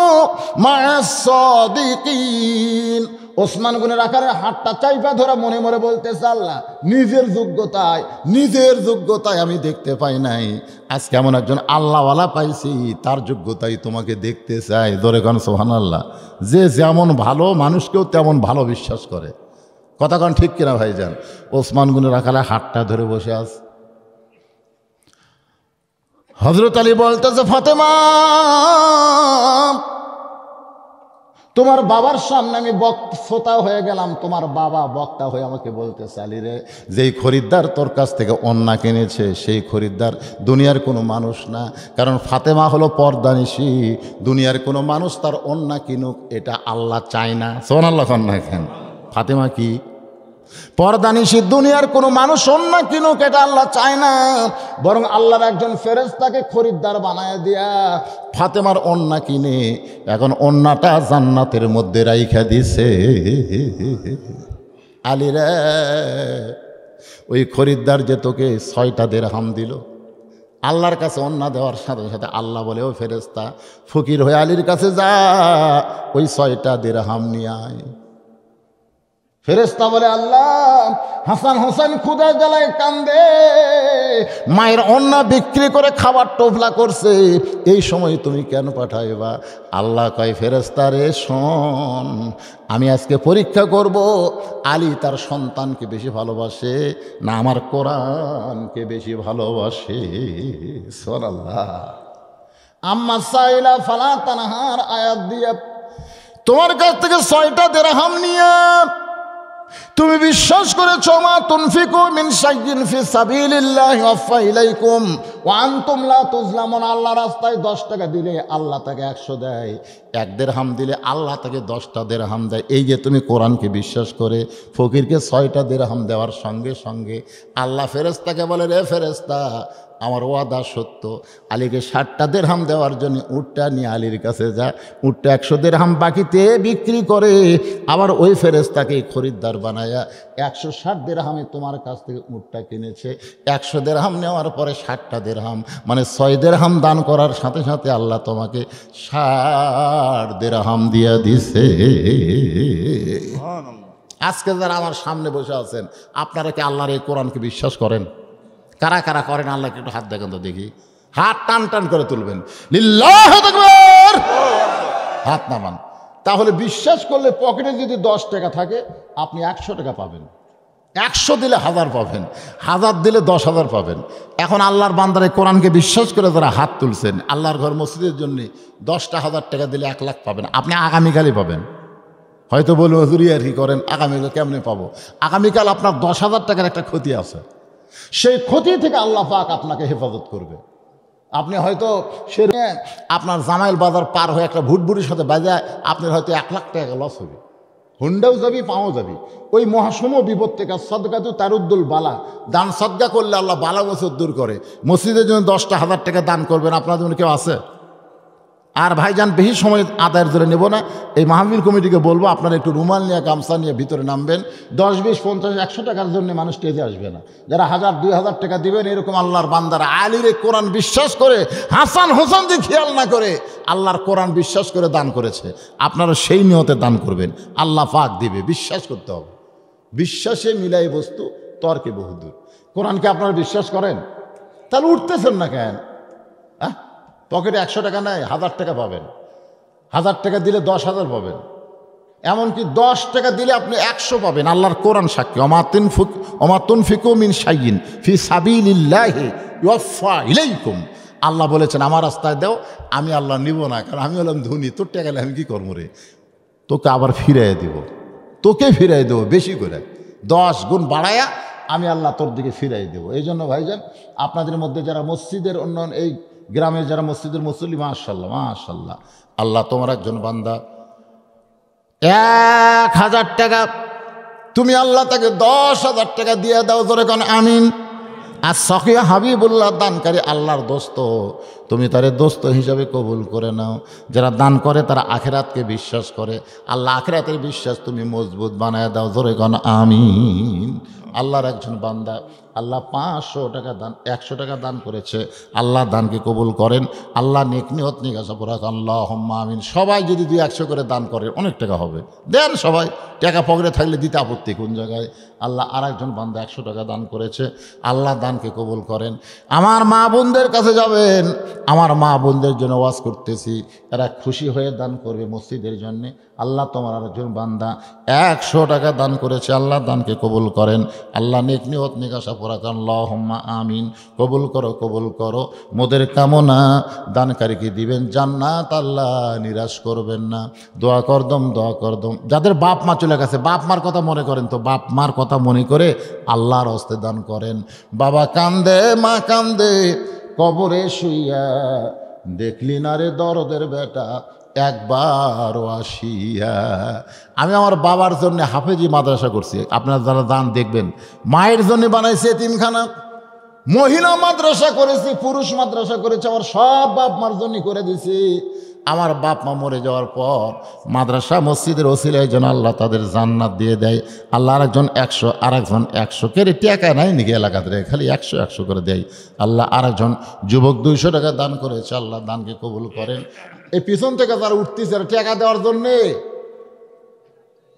মা'আস সাদিকিন। ওসমান গনি রাখালের হাতটা চাইপা ধরা মনে মনে বলতেছে, আল্লাহ নিজের যোগ্যতায় আমি দেখতে পাই নাই, আজকে এমন একজন আল্লাহওয়ালা পাইছি, তার যোগ্যতাই তোমাকে দেখতে চাই। ধরে কন সুবহানাল্লাহ। যে যেমন ভালো মানুষকেও তেমন ভালো বিশ্বাস করে। কথা কন ঠিক কিনা ভাইজান? ওসমান গনি রাখালের হাতটা ধরে বসে আছে। হযরত আলী বলতেছে, ফাতেমা তোমার বাবার সামনে আমি শ্রোতা হয়ে গেলাম, তোমার বাবা বক্তা হয়ে আমাকে বলতেছে, আলী রে, যেই খরিদ্দার তোর কাছ থেকে অন্না কিনেছে সেই খরিদ্দার দুনিয়ার কোনো মানুষ না, কারণ ফাতেমা হলো পর্দানিশী। দুনিয়ার কোনো মানুষ তার অন্না কিনুক এটা আল্লাহ চায় না। সুবহানাল্লাহ। কেন ফাতেমা কি পর্দানিশী? দুনিয়ার কোনো মানুষ অন্না কিনুক এটা আল্লাহ চায় না, বরং আল্লাহর একজন ফেরেশতাকে খরিদ্দার বানায় দিয়া ফাতেমার অন্না কিনে এখন অন্নাটা জান্নাতের মধ্যে রাইখা দিছে। আলী রে, ওই খরিদ্দার যে তোকে 6টা দিরহাম দিল, আল্লাহর কাছে অন্না দেওয়ার সাথে সাথে আল্লাহ বলে, ও ফেরেশতা ফকির হয়ে আলীর কাছে যা, ওই 6টা দিরহাম নিয়ে আয়। ফেরেশতা বলে, আল্লাহ হাসান হোসেন ক্ষুধার জ্বালায় কান্দে, মায়ের অন্না বিক্রি করে খাবার টোফলা করছে, এই সময় তুমি কেন পাঠাইবা? আল্লাহ কয়, ফেরেশতা রে শোন, আমি আজকে পরীক্ষা করব আলী তার সন্তানকে বেশি ভালোবাসে না আমার কোরআনকে বেশি ভালোবাসে। সুবহানাল্লাহ। আম্মা সাইলা ফালা তানহার আয়াত দিয়ে তোমার কাছ থেকে 6টা দিরহাম নিয়ে তুমি বিশ্বাস করেছো, মা তুনফিকু মিন শাইইন ফি সাবিলিল্লাহি ওয়াফা ইলাইকুম ওয়া আনতুম লা তুজলামুন। আল্লাহ রাস্তায় 10 টাকা দিলে আল্লাহ তাকে 100 দেয়, 1 দিরহাম দিলে আল্লাহ তাকে 10টা দিরহাম দেয়। এই যে তুমি কোরআনকে বিশ্বাস করে ফকিরকে 6টা দিরহাম দেওয়ার সঙ্গে সঙ্গে আল্লাহ ফেরেশতাকে বলে, রে ফেরেশতা, আমার ওয়াদা সত্য, আলীকে 60টা দিরহাম দেওয়ার জন্য উটটা নিয়ে আলীর কাছে যা, উটটা 100 দিরহাম বাকিতে বিক্রি করে আবার ওই ফেরেশতাকে খরিদ্দার বানায়া 160 দিরহামে তোমার কাছ থেকে উটটা কিনেছে। 100 দিরহাম নেওয়ার পরে 60টা দিরহাম মানে 6 দিরহাম দান করার সাথে সাথে আল্লাহ তোমাকে 60 দিরহাম দিয়া দিছে। আজকে যারা আমার সামনে বসে আছেন, আপনারা কি আল্লাহর এই কোরআনকে বিশ্বাস করেন? কারা কারা করেন? আল্লাহকে একটু হাত দেখেন তো দেখি। হাত টান টান করে তুলবেন, লিল্লাহু আকবার। হাত নামান। তাহলে বিশ্বাস করলে পকেটে যদি 10 টাকা থাকে আপনি 100 টাকা পাবেন। 100 দিলে 1000 পাবেন, 1000 দিলে 10,000 পাবেন। এখন আল্লাহর বান্দারে কোরআনকে বিশ্বাস করে যারা হাত তুলছেন, আল্লাহর ঘর মসজিদের জন্য 10টা 1000 টাকা দিলে 1 লাখ পাবেন। আপনি আগামীকালই পাবেন। হয়তো বলবো হুজুরি আর কি করেন, আগামীকাল কেমনে পাবো? আগামীকাল আপনার 10,000 টাকার একটা ক্ষতি আছে, সেই ক্ষতি থেকে আল্লাহ পাক আপনাকে হেফাজত করবে। আপনি হয়তো সে আপনার জামাইল বাজার পার হয়ে একটা ভুটভুটির সাথে বাজায় আপনার হয়তো 1 লাখ টাকা লস হবে, হুন্ডাও যাবি পাও যাবি। ওই মহাসম বিপদ থেকে সদকাতু তারুদ্দুল বালা, দান সদকা করলে আল্লাহ বালা বছর দূর করে। মসজিদের জন্য 10টা 1000 টাকা দান করবেন, আপনার জন্য কেউ আছে? আর ভাইজান বেশি সময় আদায়ের জন্য নেব না, এই মাহফিল কমিটিকে বলবো আপনারা একটু রুমাল নিয়ে গামছা নিয়ে ভিতরে নামবেন। 10, 20, 50, 100 টাকার জন্য মানুষ স্টেজে আসবে না। যারা 1000, 2000 টাকা দিবেন এরকম আল্লাহর বান্দারা আলীর কোরআন বিশ্বাস করে, হাসান হোসেন যে খেয়াল না করে আল্লাহর কোরআন বিশ্বাস করে দান করেছে, আপনারা সেই নিয়তে দান করবেন, আল্লাহ পাক দিবে। বিশ্বাস করতে হবে, বিশ্বাসে মিলাই বস্তু তর্কে বহুদূর। কোরআনকে আপনারা বিশ্বাস করেন? তাহলে উঠতেছেন না কেন? পকেটে 100 টাকা নেয়, 1000 টাকা পাবেন। 1000 টাকা দিলে 10,000 পাবেন। এমনকি 10 টাকা দিলে আপনি 100 পাবেন। আল্লাহর কোরআন সাক্ষী, ওমা তুনফিকু মিন শাইইন ফি সাবিলিল্লাহি ইউওয়াফা ইলাইকুম। আল্লাহ বলেছেন আমার রাস্তায় দাও, আমি আল্লাহ নিব না, কারণ আমি হলাম ধনী, তোর টাকা আমি কি করবো রে? তোকে আবার ফিরাই দিব, তোকে ফিরাই দেবো বেশি করে, 10 গুণ বাড়ায়া আমি আল্লাহ তোর দিকে ফিরাই দেবো। এই জন্য ভাইজান আপনাদের মধ্যে যারা মসজিদের অন্যান্য এই গ্রামে যারা মসজিদের মুসল্লি, মাশাআল্লাহ মাশাআল্লাহ, আল্লাহ তোমার একজন বান্দা 1000 টাকা, তুমি আল্লাহ তাকে 10,000 টাকা দিয়ে দাও, ধরে কোন আমিন। আর সখিয়া হাবিবুল্লাহ দানকারী আল্লাহর দোস্ত, তুমি তারে দোস্ত হিসাবে কবুল করে নাও। যারা দান করে তারা আখিরাতকে বিশ্বাস করে, আল্লাহ আখিরাতের বিশ্বাস তুমি মজবুত বানায় দাও, ধরে কোন আমিন। আল্লাহর একজন বান্দা আল্লাহ 500 টাকা দান, 100 টাকা দান করেছে, আল্লাহ দানকে কবুল করেন। আল্লাহ নেক নিয়ত নিগাছা পুরাক, আল্লাহুম্মা আমিন। সবাই যদি 200 করে দান করে অনেক টাকা হবে, দেন সবাই, টাকা পকেটে থাকলে দিতে আপত্তি কোন জায়গায়? আল্লাহ আর একজন বান্দা 100 টাকা দান করেছে, আল্লাহ দানকে কবুল করেন। আমার মা বোনদের কাছে যাবেন, আমার মা বোনদের জন্য ওয়াজ করতেছি, এরা খুশি হয়ে দান করবে মসজিদের জন্যে। আল্লাহ তোমার আরেকজন বান্দা 100 টাকা দান করেছে, আল্লাহ দানকে কবুল করেন। আল্লাহ নেক নিয়ত নিগাছা পুরাক, আল্লাহুম্মা আমিন। কবুল করো, কবুল করো। মোদের কামনা দানকারীকে দিবেন জান্নাত, আল্লাহ নিরাশ করবেন না। দোয়া করদম, দোয়া করদম। যাদের বাপ মা চলে গেছে, বাপ মার কথা মনে করেন তো, বাপ মার কথা মনে করে আল্লাহর হস্তে দান করেন। বাবা কান্দে, মা কান্দে কবরে শুইয়া, দেখলি না রে দরদের বেটা একবারও আসিয়া। আমি আমার বাবার জন্য হাফেজি মাদ্রাসা করছি, আপনারা যারা দান দেখবেন। মায়ের জন্য বানাইছি এতিমখানা, মহিলা মাদ্রাসা করেছি, পুরুষ মাদ্রাসা করেছি, আমার সব বাপ মার জন্য করে দিছি। আমার বাপ মা মরে যাওয়ার পর মাদ্রাসা মসজিদের ওসিলায় যেন আল্লাহ তাদের জান্নাত দিয়ে দেয়। আল্লাহ আরেকজন 100, আরেকজন 100 কেড়ে টাকা নাই নাকি এলাকাতে, খালি 100 করে দেয়। আল্লাহ আরেকজন যুবক 200 টাকা দান করেছে, আল্লাহ দানকে কবুল করেন। এই পিছন থেকে যারা উঠতেছে টাকা দেওয়ার জন্যে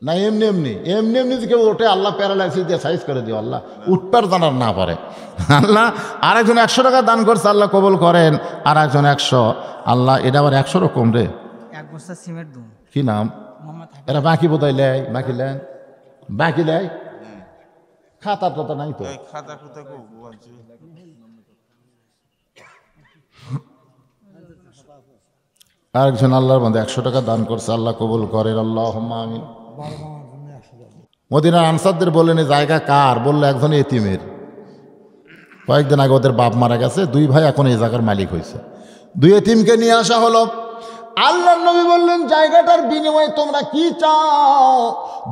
না, এমনি এমনি এমনি এমনি যে কেউ ওঠে, আল্লাহ প্যারালাইসিস দিয়ে সাইজ করে দিও, আল্লাহ উঠপার জানার না পারে। আল্লাহ আরেকজন 100 টাকা দান করছে, আল্লাহ কবুল করেন। আর একজন 100, আল্লাহ এটা আবার 100 রকম রে, কি নাম এরা? বাকি বোধহয় লেয়, বাকি লেন, বাকি লেয়, খাতা টাতা নাই তো। আরেকজন আল্লাহর মধ্যে 100 টাকা দান করছে, আল্লাহ কবুল করেন, আল্লাহুম্মা আমিন। মদিনার আনসারদের বললেন জায়গা কার? বললো একজন এতিমের। কয়েকদিন আগে ওদের বাপ মারা গেছে, 2 ভাই এখন এই জায়গার মালিক হয়েছে। 2 এতিমকে নিয়ে আসা হলো। আল্লাহর নবী বললেন জায়গাটার বিনিময়ে তোমরা কি চাও?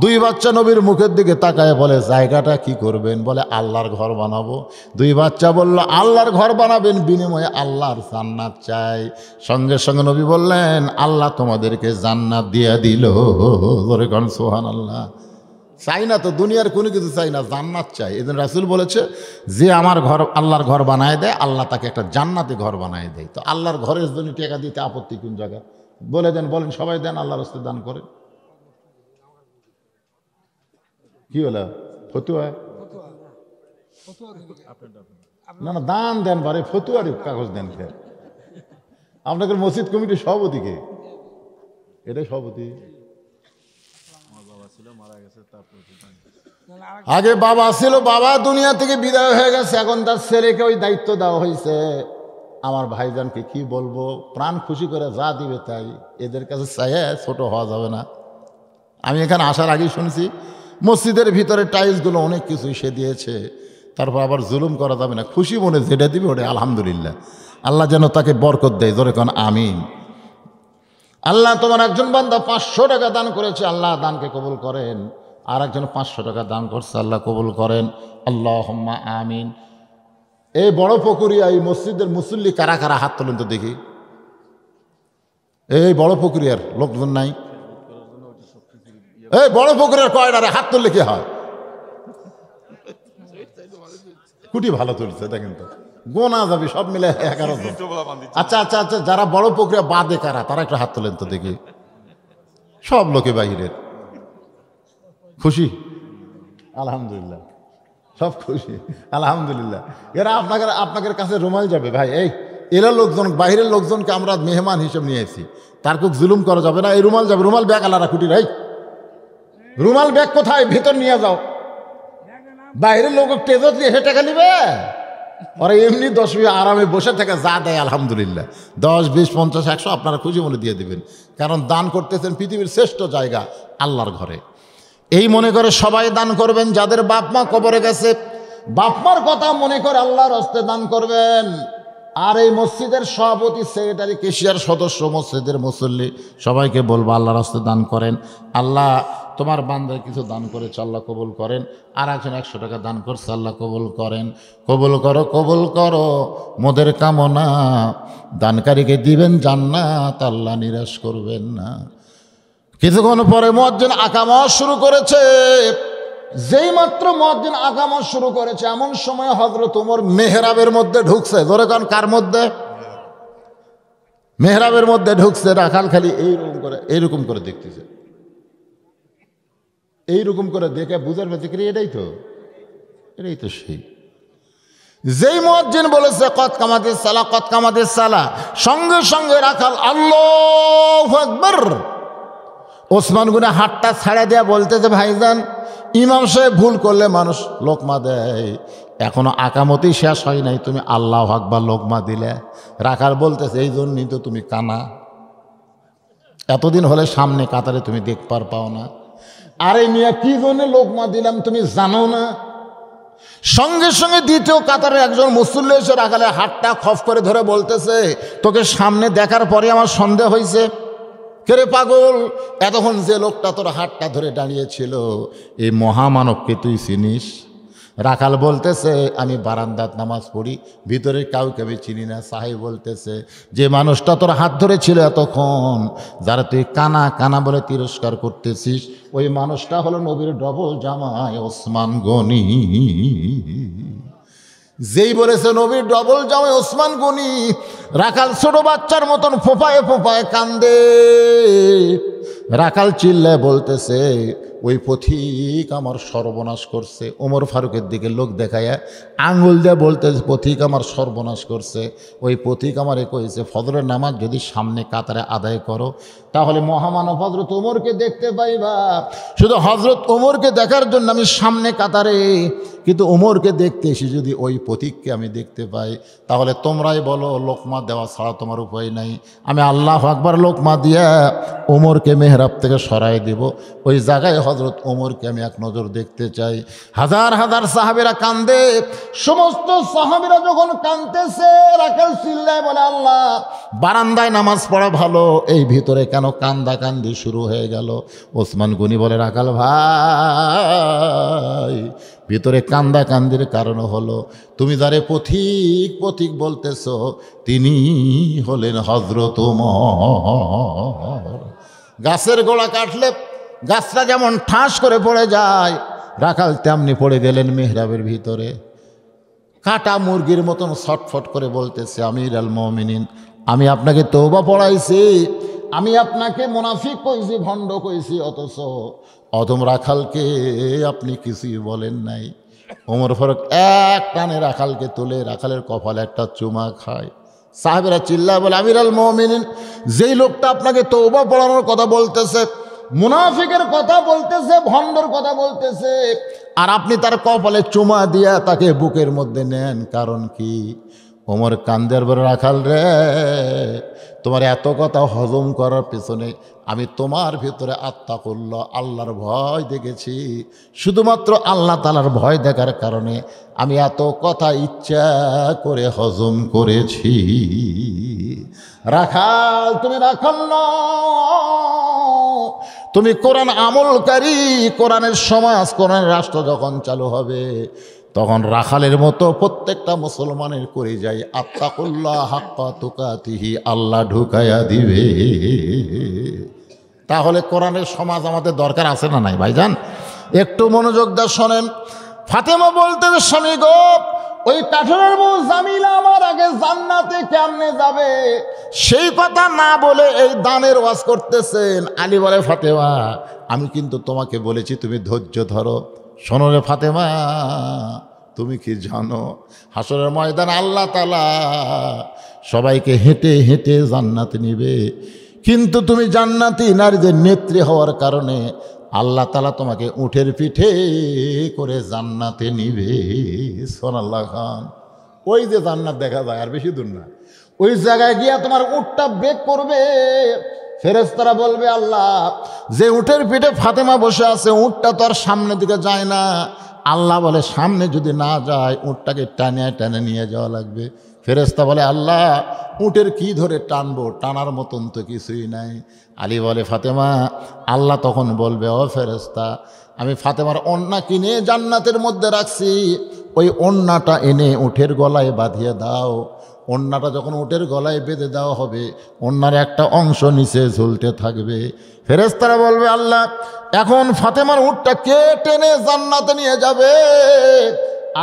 2 বাচ্চা নবীর মুখের দিকে তাকায় বলে জায়গাটা কি করবেন? বলে আল্লাহর ঘর বানাবো। 2 বাচ্চা বলল আল্লাহর ঘর বানাবেন, বিনিময়ে আল্লাহর জান্নাত চাই। সঙ্গে সঙ্গে নবী বললেন আল্লাহ তোমাদেরকে জান্নাত দিয়ে দিল। জোরে কোন সুবহানাল্লাহ। চাই না তো দুনিয়ার কোনো কিছু চাই না, জান্নাত চাই। এই জন্য রাসূল বলেছে যে আমার ঘর আল্লাহর ঘর বানায় দেয়, আল্লাহ তাকে একটা জান্নাতি ঘর বানায় দেয়। তো আল্লাহর ঘরের জন্য টাকা দিতে আপত্তি কোন জায়গায়? বলে দেন, বলেন সবাই দেন, আল্লাহর রাস্তায় দান করেন। কি হলো ফতুয়া? না না, দান দেন, বারে ফতুয়ার কাগজ দেন। আপনাদের মসজিদ কমিটির সভাপতিকে, এটাই সভাপতি। আগে বাবা ছিল, বাবা দুনিয়া থেকে বিদায় হয়ে গেছে, এখন তার ছেলেকে ওই দায়িত্ব দেওয়া হয়েছে। আমার ভাইজানকে কি বলবো, প্রাণ খুশি করে যা দিবে তাই, এদের কাছে চাইয়ে ছোট হওয়া যাবে না। আমি এখানে আসার আগেই শুনছি মসজিদের ভিতরে টাইলসগুলো অনেক কিছুই সে দিয়েছে, তারপর আবার জুলুম করা যাবে না, খুশি মনে যেটা দিবে ওটা আলহামদুলিল্লাহ। আল্লাহ যেন তাকে বরকত দেয়, জোরে কোন আমিন। আল্লাহ তোমার একজন বান্দা 500 টাকা দান করেছে, আল্লাহ দানকে কবুল করেন। আর একজন 500 টাকা দান করছে, আল্লাহ কবুল করেন, আল্লাহুম্মা আমিন। এই বড় পুকুরিয়া এই মসজিদের মুসল্লি কারা কারা হাত তোলেন তো দেখি। এই বড় পুকুরিয়ার লোকজন নাই? এই বড় পুকুরের কয়ডারে হাত তুললে কি হয়? কুটি ভালো তুলছে দেখেন তো, গোনা যাবি সব মিলে 11 জন। আচ্ছা আচ্ছা আচ্ছা, যারা বড় পুকুরে বাদে কারা, তারা একটা হাত তোলেন তো দেখি। সব লোকে বাহিরের। খুশি? আলহামদুলিল্লাহ, সব খুশি আলহামদুলিল্লাহ। এরা আপনাদের কাছে রুমাল যাবে ভাই। এরা লোকজন, বাহিরের লোকজনকে আমরা মেহমান হিসেবে নিয়ে এসেছি, তার খুব জুলুম করা যাবে না। এই রুমাল যাবে, রুমাল ব্যাগ আলাদা খুঁটি ভাই। রুমাল ব্যাগ কোথায়? ভিতর নিয়ে যাও। বাইরের লোক টেজত দিয়ে হেঁটে গেলিবে, ওরা এমনি 10-20 আরামে বসে থেকে যা দেয় আলহামদুলিল্লাহ, 10, 20, 50, 100 আপনারা খুশি মনে দিয়ে দিবেন। কারণ দান করতেছেন পৃথিবীর শ্রেষ্ঠ জায়গা আল্লাহর ঘরে। এই মনে করে সবাই দান করবেন। যাদের বাপ মা কবরে গেছে, বাপ মার কথা মনে করে আল্লাহর হস্তে দান করবেন। আর এই মসজিদের সভাপতি, সেক্রেটারি, কেশিয়ার সদস্য, মসজিদের মুসল্লি সবাইকে বলবো আল্লাহর হস্তে দান করেন। আল্লাহ তোমার বান্দায় কিছু দান করেছে, আল্লাহ কবুল করেন। আর একজন 100 টাকা দান করছে, আল্লাহ কবুল করেন। কবুল করো, কবুল করো মোদের কামনা। দানকারীকে দিবেন জান্নাত, আল্লাহ নিরাশ করবেন না। কিছুক্ষণ পরে মুয়াজ্জিন আকামত শুরু করেছে। যেই মাত্র মুয়াজ্জিন আকামত শুরু করেছে, এমন সময় হযরত ওমর মেহরাবের মধ্যে ঢুকছে। ধরে কারণ কার মধ্যে? মেহরাবের মধ্যে ঢুকছে। রাখাল খালি এইরকম করে দেখতেছে, এইরকম করে দেখে বুঝার পেয়েছে কি এটাই তো সেই। যেই মুয়াজ্জিন বলেছে কদ কামাতিস সালাহ, কদ কামাতিস সালাহ, সঙ্গে সঙ্গে রাখাল আল্লাহু আকবার। ওসমান গনি হাতটা ছাড়া দেয়া বলতেছে, ভাইজান ইমাম সাহেব ভুল করলে মানুষ লোকমা দেয়, এখনো আকামতি শেষ হয় নাই, তুমি আল্লাহু আকবার লোকমা দিলে। রাখাল বলতেছে, এই জন্যই তো তুমি কানা, এতদিন হলে সামনে কাতারে তুমি দেখবার পাও না। আরে মিয়া কি জন্য লোকমা দিলাম তুমি জানো না? সঙ্গে সঙ্গে দ্বিতীয় কাতারে একজন মুসল্লি এসে রাখালের হাতটা খফ করে ধরে বলতেছে, তোকে সামনে দেখার পরে আমার সন্দেহ হয়েছে। কেরে পাগল, এতক্ষণ যে লোকটা তোর হাতটা ধরে দাঁড়িয়েছিল, এই মহামানবকে তুই চিনিস? রাখাল বলতেছে, আমি বারান্দাত নামাজ পড়ি, ভিতরে কাউকে আমি চিনি না। সাহেব বলতেছে, যে মানুষটা তোর হাত ধরেছিল এতক্ষণ, যারা তুই কানা কানা বলে তিরস্কার করতেছিস, ওই মানুষটা হলো নবীর ডবল জামাই ওসমান গনি। যেই বলেছে নবীর ডবল জামাই ওসমান গনি, রাখাল ছোট বাচ্চার মতন ফোঁপায়ে ফোঁপায়ে কান্দে। রাখাল চিল্লায় বলতেছে, ওই পথিক আমার সর্বনাশ করছে। ওমর ফারুকের দিকে লোক দেখায় আঙ্গুল দিয়ে বলতেছে, পথিক আমার সর্বনাশ করছে। ওই পথিক আমারে কইছে, ফজরের নামাজ যদি সামনে কাতারে আদায় করো, তাহলে মহামানব হজরত ওমরকে দেখতে পাইবা। শুধু হজরত ওমরকে দেখার জন্য আমি সামনে কাতারে, কিন্তু ওমরকে দেখতে এসে যদি ওই পথিককে আমি দেখতে পাই, তাহলে তোমরাই বলো লোকমা দেওয়া ছাড়া তোমার উপায় নাই। আমি আল্লাহু আকবার লোকমা দিয়া ওমরকে মেহরাব থেকে সরাই দেব। ওই জায়গায় হজরত ওমরকে আমি এক নজর দেখতে চাই। হাজার হাজার সাহাবীরা কান্দে। সমস্ত সাহাবীরা যখন কাঁদতেছে, রাখাল চিল্লায় বলে, আল্লাহ বারান্দায় নামাজ পড়া ভালো, এই ভিতরে কেন কান্দা কান্দি শুরু হয়ে গেল? ওসমান গনি বলে, রাখাল ভাই, ভিতরে কান্দা কান্দির কারণ হলো তুমি যারে পথিক পথিক বলতেছ, তিনি হলেন হযরত ওমর। গাছের গোড়া কাটলে গাছটা যেমন ঠাস করে পড়ে যায়, রাখাল তেমনি পড়ে গেলেন মেহরাবের ভিতরে। কাটা মুরগির মতন ছটফট করে বলতেছে, আমিরুল মুমিনিন, আমি আপনাকে তওবা পড়াইছি, আমি আপনাকে মুনাফিক কইছি, ভণ্ড কইছি, অথচ অদম রাখালকে আপনি কিছুই বলেন নাই। ওমর ফারুক এক টানে রাখালকে তুলে রাখালের কপালে একটা চুমা খায়। সাহাবীরা চিল্লায় বলে, আমিরুল মুমিনিন, যেই লোকটা আপনাকে তওবা পড়ানোর কথা বলতেছে, মুনাফিকের কথা বলতেছে, ভণ্ডর কথা বলতেছে, আর আপনি তার কপালে চুমা দিয়া তাকে বুকের মধ্যে নেন, কারণ কি? ওমর কান্দের বলে, রাখাল রে, তোমার এত কথা হজম করার পেছনে আমি তোমার ভিতরে আত্তাকুল্লাহ, আল্লাহর ভয় দেখেছি। শুধুমাত্র আল্লাহ তাআলার ভয় দেখার কারণে আমি এত কথা ইচ্ছা করে হজম করেছি। রাখাল তুমি রাখাল না, তুমি কোরআন আমলকারী। কোরআনের সমাজ, কোরআনের রাষ্ট্র যখন চালু হবে, তখন রাখালের মতো প্রত্যেকটা মুসলমানের করে যায় আত্তাকুল্লাহ হাক্কা তুকাতিহি, আল্লাহ ঢুকাইয়া দিবে। তাহলে কোরআনের সমাজ আমাদের দরকার আছে না নাই ভাইজান? একটু মনোযোগ দিয়ে শোনেন। ফাতেমা বলতে, স্বামী গো, ওই কাঠের বউ জামিলা আমার আগে জান্নাতে কেমনে যাবে সেই কথা না বলে এই দানের ওয়াজ করতেছেন। আলী বলে, ফাতেমা আমি কিন্তু তোমাকে বলেছি তুমি ধৈর্য ধরো। শোনো রে ফাতেমা, তুমি কি জানো হাসরের ময়দান আল্লাহ তাআলা সবাইকে হেঁটে হেঁটে জান্নাতে নিবে, কিন্তু তুমি জান্নাতি নারীদের নেত্রী হওয়ার কারণে আল্লাহ তাআলা তোমাকে উটের পিঠে করে জান্নাতে নিবে। সুবহানাল্লাহ খান। ওই যে জান্নাত দেখা যায়, আর বেশি দূর না, ওই জায়গায় গিয়া তোমার উটটা ব্রেক করবে, ফেরেশতারা বলবে, আল্লাহ যে উটের পিঠে ফাতেমা বসে আছে উটটা তো আর সামনের দিকে যায় না। আল্লাহ বলে, সামনে যদি না যায় উটটাকে টানে টানে নিয়ে যাওয়া লাগবে। ফেরেশতা বলে, আল্লাহ উটের কি ধরে টানবো, টানার মতন তো কিছুই নাই। আলী বলে, ফাতেমা আল্লাহ তখন বলবে, ও ফেরেশতা আমি ফাতেমার ওড়না কিনে জান্নাতের মধ্যে রাখছি, ওই ওড়নাটা এনে উটের গলায় বাঁধিয়ে দাও। ওড়নাটা যখন উটের গলায় বেঁধে দেওয়া হবে ওড়নার একটা অংশ নিচে ঝুলতে থাকবে। ফেরেশতারা বলবে, আল্লাহ এখন ফাতেমার উটটা কে টেনে জান্নাতে নিয়ে যাবে?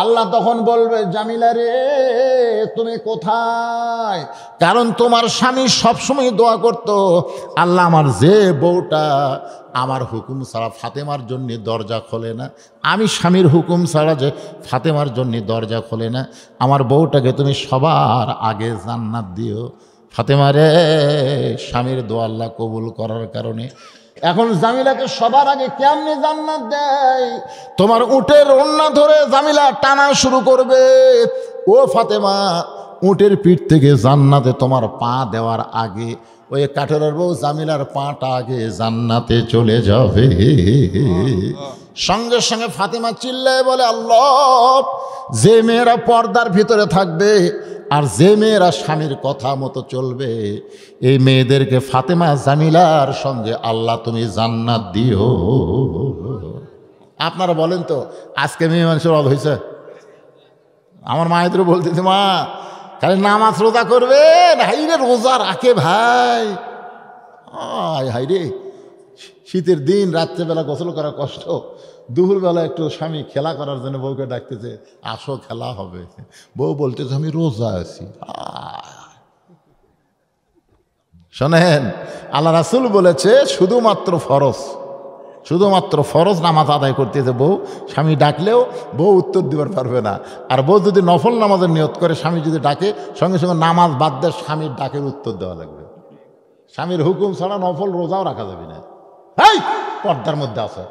আল্লাহ তখন বলবে, জামিলা রে তুমি কোথায়? কারণ তোমার স্বামী সবসময় দোয়া করত, আল্লাহ আমার যে বউটা আমার হুকুম ছাড়া ফাতেমার জন্য দরজা খোলে না, আমি স্বামীর হুকুম ছাড়া যে ফাতেমার জন্য দরজা খোলে না, আমার বউটাকে তুমি সবার আগে জান্নাত দিও। ফাতেমা রে, স্বামীর দোয়া আল্লাহ কবুল করার কারণে এখন জামিলাকে সবার আগে কেমনে জান্নাত দেয়? তোমার উটের ওড়না ধরে জামিলা টানা শুরু করবে। ও ফাতেমা, উটের পিঠ থেকে জান্নাতে তোমার পা দেওয়ার আগে ওই কাঠের বউ জামিলার পাটা আগে জান্নাতে চলে যাবে। সঙ্গে সঙ্গে ফাতেমা চিল্লায় বলে, আল্লাহ যে মেয়েরা পর্দার ভিতরে থাকবে আর যে মেয়েরা স্বামীর কথা মতো চলবে এই মেয়েদেরকে ফাতেমা জামিলার সঙ্গে আল্লাহ তুমি জান্নাত দিও। আপনারা বলেন তো আজকে মেয়ে মানুষের অভাব হয়েছে? আমার মায়েদের বলতেছে, মা খালি নামাজ রোজা করবে, হাইরে রোজা রাখে ভাই, হাইরে শীতের দিন রাত্রেবেলা গোসল করা কষ্ট, দুপুরবেলা একটু স্বামী খেলা করার জন্য বউকে ডাকতেছে, আসো খেলা হবে। বউ বলতেছে আমি রোজা আছি। শোনেন, আল্লাহ রাসূল বলেছে শুধুমাত্র ফরজ নামাজ আদায় করতেছে বউ, স্বামী ডাকলেও বউ উত্তর দিবার পারবে না। আর বউ যদি নফল নামাজের নিয়ত করে, স্বামী যদি ডাকে সঙ্গে সঙ্গে নামাজ বাদ দিয়ে স্বামীর ডাকের উত্তর দেওয়া লাগবে। স্বামীর হুকুম ছাড়া নফল রোজাও রাখা যাবে না। এই পর্দার মধ্যে আছে,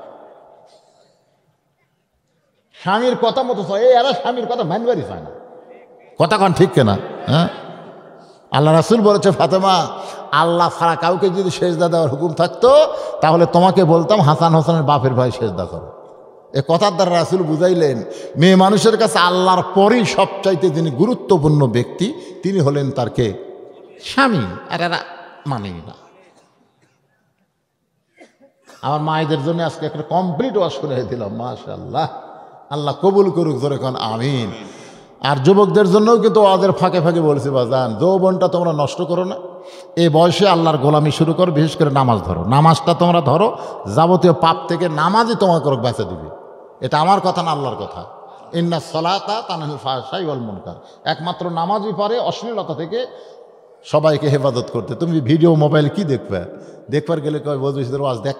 স্বামীর কথা মতো চলে, এরা স্বামীর কথা মানবারই চায় না। কথা কন ঠিক কেনা? হ্যাঁ, আল্লাহ রাসূল বলেছে, ফাতেমা আল্লাহ ছাড়া কাউকে যদি সেজদা দেওয়ার হুকুম থাকতো তাহলে তোমাকে বলতাম হাসান হোসেনের বাপের ভাই সেজদা করো। এ কথার দ্বারা রাসূল বুঝাইলেন মেয়ে মানুষের কাছে আল্লাহর পরেই সবচাইতে যিনি গুরুত্বপূর্ণ ব্যক্তি তিনি হলেন তার কে? স্বামী। আর এরা মানেই না। আমার মায়েদের জন্য আজকে একটা কমপ্লিট ওয়াজ করে দিলাম, মাশাআল্লাহ, আল্লাহ কবুল করুক, জোরে কোন আমিন। আর যুবকদের জন্যও কিন্তু ওয়াজের ফাঁকে ফাঁকে বলছি, বাজান যৌবনটা তোমরা নষ্ট করো না, এই বয়সে আল্লাহর গোলামি শুরু করো, বিশেষ করে নামাজ ধরো, নামাজটা তোমরা ধরো, যাবতীয় পাপ থেকে নামাজই তোমাকে বেঁচে দিবে। এটা আমার কথা না, আল্লাহর কথা। ইন্না সলাতা তানহিল ফাহশাই ওয়াল মুনকার, একমাত্র নামাজই পারে অশ্লীলতা থেকে সবাইকে হেফাজত করতে। তুমি ভিডিও মোবাইল কি দেখবার গেলে কয় বজুদের ওয়াজ দেখ,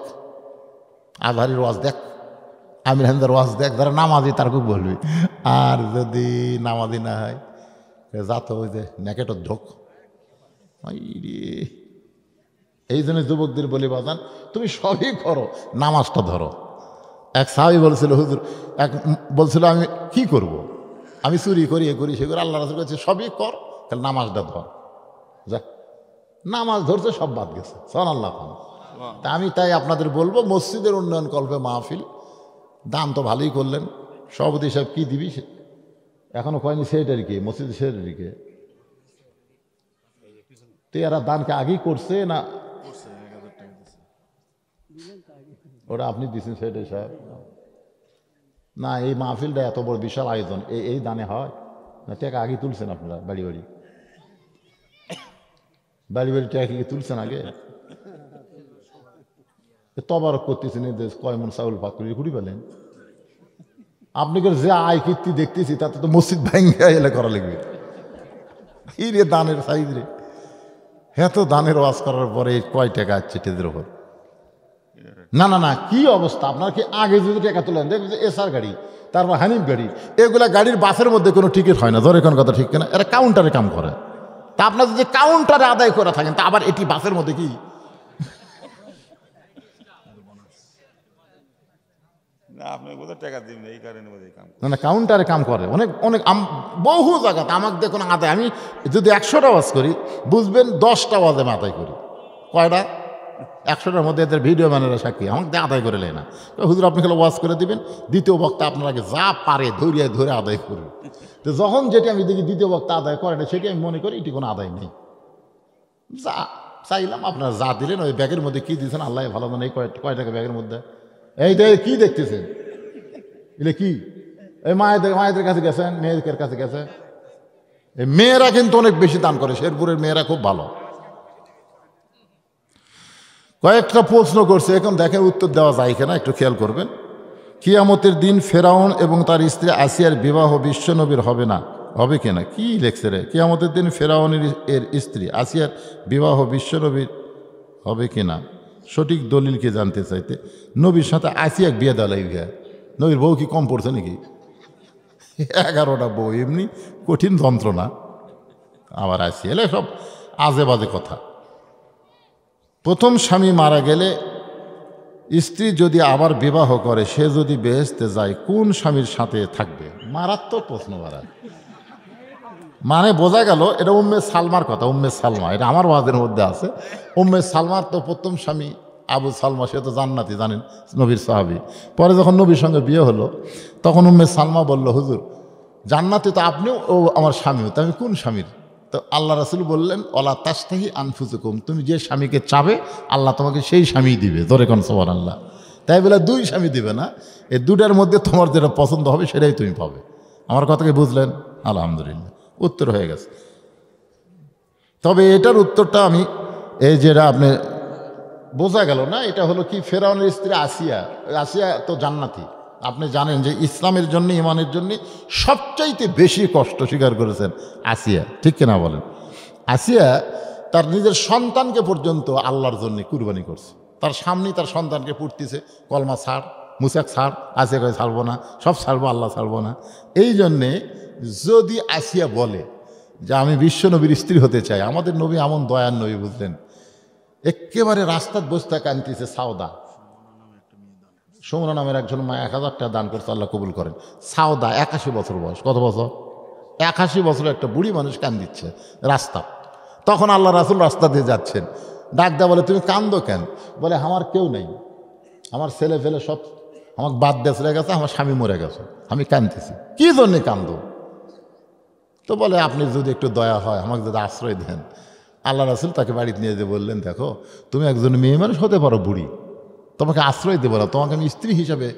আজহারির ওয়াজ দেখ, আমির হামদার ওয়াজ দেখ, যারা নামাজি তার খুব বলবি। আর যদি নামাজি না হয় যাত ওই যে নেকেটর ঢোক। এই জন্য যুবকদের বলি, বাজান তুমি সবই করো, নামাজটা ধরো। এক সাহাবী বলছিল, হুজুর বলছিল আমি কি করব, আমি চুরি করি এ করি সে করি। আল্লাহ রাসূল বলছে সবই কর, তাহলে নামাজটা ধর। যা নামাজ ধরছে সব বাদ গেছে। সুবহানাল্লাহ। তা আমি তাই আপনাদের বলবো, মসজিদের উন্নয়ন কল্পে মাহফিল, দান তো ভালোই করলেন, সভাপতি সাহেব কি দিবি এখনো কয়নি, সেটারি কে মসজিদের সেটারি কে? তো এরা দানকে আগেই করছে না ওরা আপনি দিচ্ছেন সেটাই সাহেব? না, এই মাহফিলটা এত বড় বিশাল আয়োজন, এই দানে হয় না? টাকা আগে তুলছেন আপনারা? বাড়ি বাড়ি বাড়ি বাড়ি টাকা কি তুলছেন আগে? তবারক করতেছেন কয় মন চাউল পাক করে ঘুরি পেলেন? আপনি যে আয় কীর্তি দেখতেছি তাতে তো মসজিদ ভেঙ্গে এলে করা লাগবে। এই রে দানের সাইজ রে, এত দানের ওয়াজ করার পরে কয় টাকা আসছে টেদের ওপর? না না না, কি অবস্থা আপনার! কি আগে যদি টাকা তোলেন, দেখবেন যে এসআর গাড়ি, তারপর হানিফ গাড়ি, এগুলা গাড়ির বাসের মধ্যে কোনো টিকিট হয় না। ধরে কোন কথা ঠিক কিনা? এরা কাউন্টারে কাম করে। তা আপনার যদি কাউন্টারে আদায় করে থাকেন, তা আবার এটি বাসের মধ্যে কি? না না, কাউন্টারে কাম করে অনেক অনেক, বহু জায়গাতে। আমাকে দেখুন আদায়, আমি যদি 100টা ওয়াজ করি, বুঝবেন 10টা ওয়াজ আমি আদায় করি। কয়টা? 100টার মধ্যে এদের ভিডিও ম্যানেরা সাক্ষী, আমাকে আদায় করে নেয় না। হুজুর আপনি খেলে ওয়াজ করে দিবেন, দ্বিতীয় বক্তা আপনার আগে যা পারে ধরে আদায় করবে। তো যখন যেটি আমি দেখি দ্বিতীয় বক্তা আদায় করে না, সেটি আমি মনে করি এটি কোনো আদায় নেই। যা চাইলাম আপনারা যা দিলেন, ওই ব্যাগের মধ্যে কি দিয়েছেন আল্লাহ ভালো জানে। এই কয় টাকা ব্যাগের মধ্যে? এই কি দেখতেছেন? এলে কি? এই মায়েদের কাছে গেছেন, মেয়েদের কাছে গেছে। এই মেয়েরা কিন্তু অনেক বেশি দান করে, শেরপুরের মেয়েরা খুব ভালো। কয়েকটা প্রশ্ন করছে, এখন দেখেন উত্তর দেওয়া যায় কিনা, একটু খেয়াল করবেন। কিয়ামতের দিন ফেরাউন এবং তার স্ত্রী আসিয়ার বিবাহ বিশ্বনবীর হবে না, হবে কিনা? কি লেখছে রে? কিয়ামতের দিন ফেরাউনের এর স্ত্রী আসিয়ার বিবাহ বিশ্বনবীর হবে কিনা, সঠিক দলিলকে জানতে চাইতে নবীর সাথে আসিয়াক বিয়ে দেওয়া লাগবে। নবীর বউ কি কম পড়ছে নাকি? 11টা বউ, এমনি কঠিন যন্ত্রণা। আবার আসিয়া এলে সব আজে বাজে কথা। প্রথম স্বামী মারা গেলে স্ত্রী যদি আবার বিবাহ করে, সে যদি বেহেশতে যায়, কোন স্বামীর সাথে থাকবে? মারাত্মক প্রশ্ন। মানে বোঝা গেল এটা উম্মে সালমার কথা। উম্মে সালমা, এটা আমার ওয়াজের মধ্যে আছে। উম্মে সালমার তো প্রথম স্বামী আবু সালমা, সে তো জান্নাতি, জানেন, নবীর সাহাবী। পরে যখন নবীর সঙ্গে বিয়ে হলো, তখন উম্মে সালমা বলল, হুজুর জান্নাতি তো আপনিও, ও আমার স্বামীও, তো আমি কোন স্বামীর? তো আল্লাহ রাসূল বললেন, অলা তাস্তাহি আনফুসুকুম, তুমি যে স্বামীকে চাবে আল্লাহ তোমাকে সেই স্বামী দিবে। ধরে কোন সুবহানাল্লাহ। তাই বলে 2 স্বামী দিবে না, এই 2টার মধ্যে তোমার যেটা পছন্দ হবে সেটাই তুমি পাবে। আমার কথাকে বুঝলেন? আলহামদুলিল্লাহ, উত্তর হয়ে গেছে। তবে এটার উত্তরটা আমি, এই যেটা আপনি বোঝা গেল না, এটা হলো কি, ফেরাউনের স্ত্রী আসিয়া। আসিয়া তো জান্নাতি। আপনি জানেন যে ইসলামের জন্য, ইমানের জন্য সবচাইতে বেশি কষ্ট স্বীকার করেছেন আসিয়া, ঠিক কিনা বলেন? আসিয়া তার নিজের সন্তানকে পর্যন্ত আল্লাহর জন্য কুরবানি করছে। তার সামনেই তার সন্তানকে পুড়তেছে, কলমা ছাড়, মুসাক ছাড়। আসিয়া কয়ে ছাড়বো না, সব ছাড়বো, আল্লাহ ছাড়বো না। এই জন্যে যদি আসিয়া বলে যে আমি বিশ্বনবীর স্ত্রী হতে চাই, আমাদের নবী এমন দয়ার নবী, বুঝলেন, একেবারে রাস্তার বস্তা কানতেছে। সাউদা, সুমনা নামের একজন মা 1000 টাকা দান করছে, আল্লাহ কবুল করেন। সাউদা 81 বছর বয়স। কত বছর? 81 বছর একটা বুড়ি মানুষ কান দিচ্ছে রাস্তা। তখন আল্লাহ রাসূল রাস্তা দিয়ে যাচ্ছেন, ডাক দেয়া বলে, তুমি কান্দো কেন? বলে, আমার কেউ নেই, আমার ছেলে ফেলে সব আমাকে বাদ দিয়ে চলে গেছে, আমার স্বামী মরে গেছে, আমি কান্দতেছি। কি জন্যে কান্দো? তো বলে, আপনি যদি একটু দয়া হয়, আমাকে যদি আশ্রয় দেন। আল্লাহ রাসূল তাকে বাড়িতে নিয়ে যেয়ে বললেন, দেখো তুমি একজন মেয়ে মানুষ হতে পারো, বুড়ি, তোমাকে আশ্রয় দেবো না, তোমাকে আমি স্ত্রী হিসাবে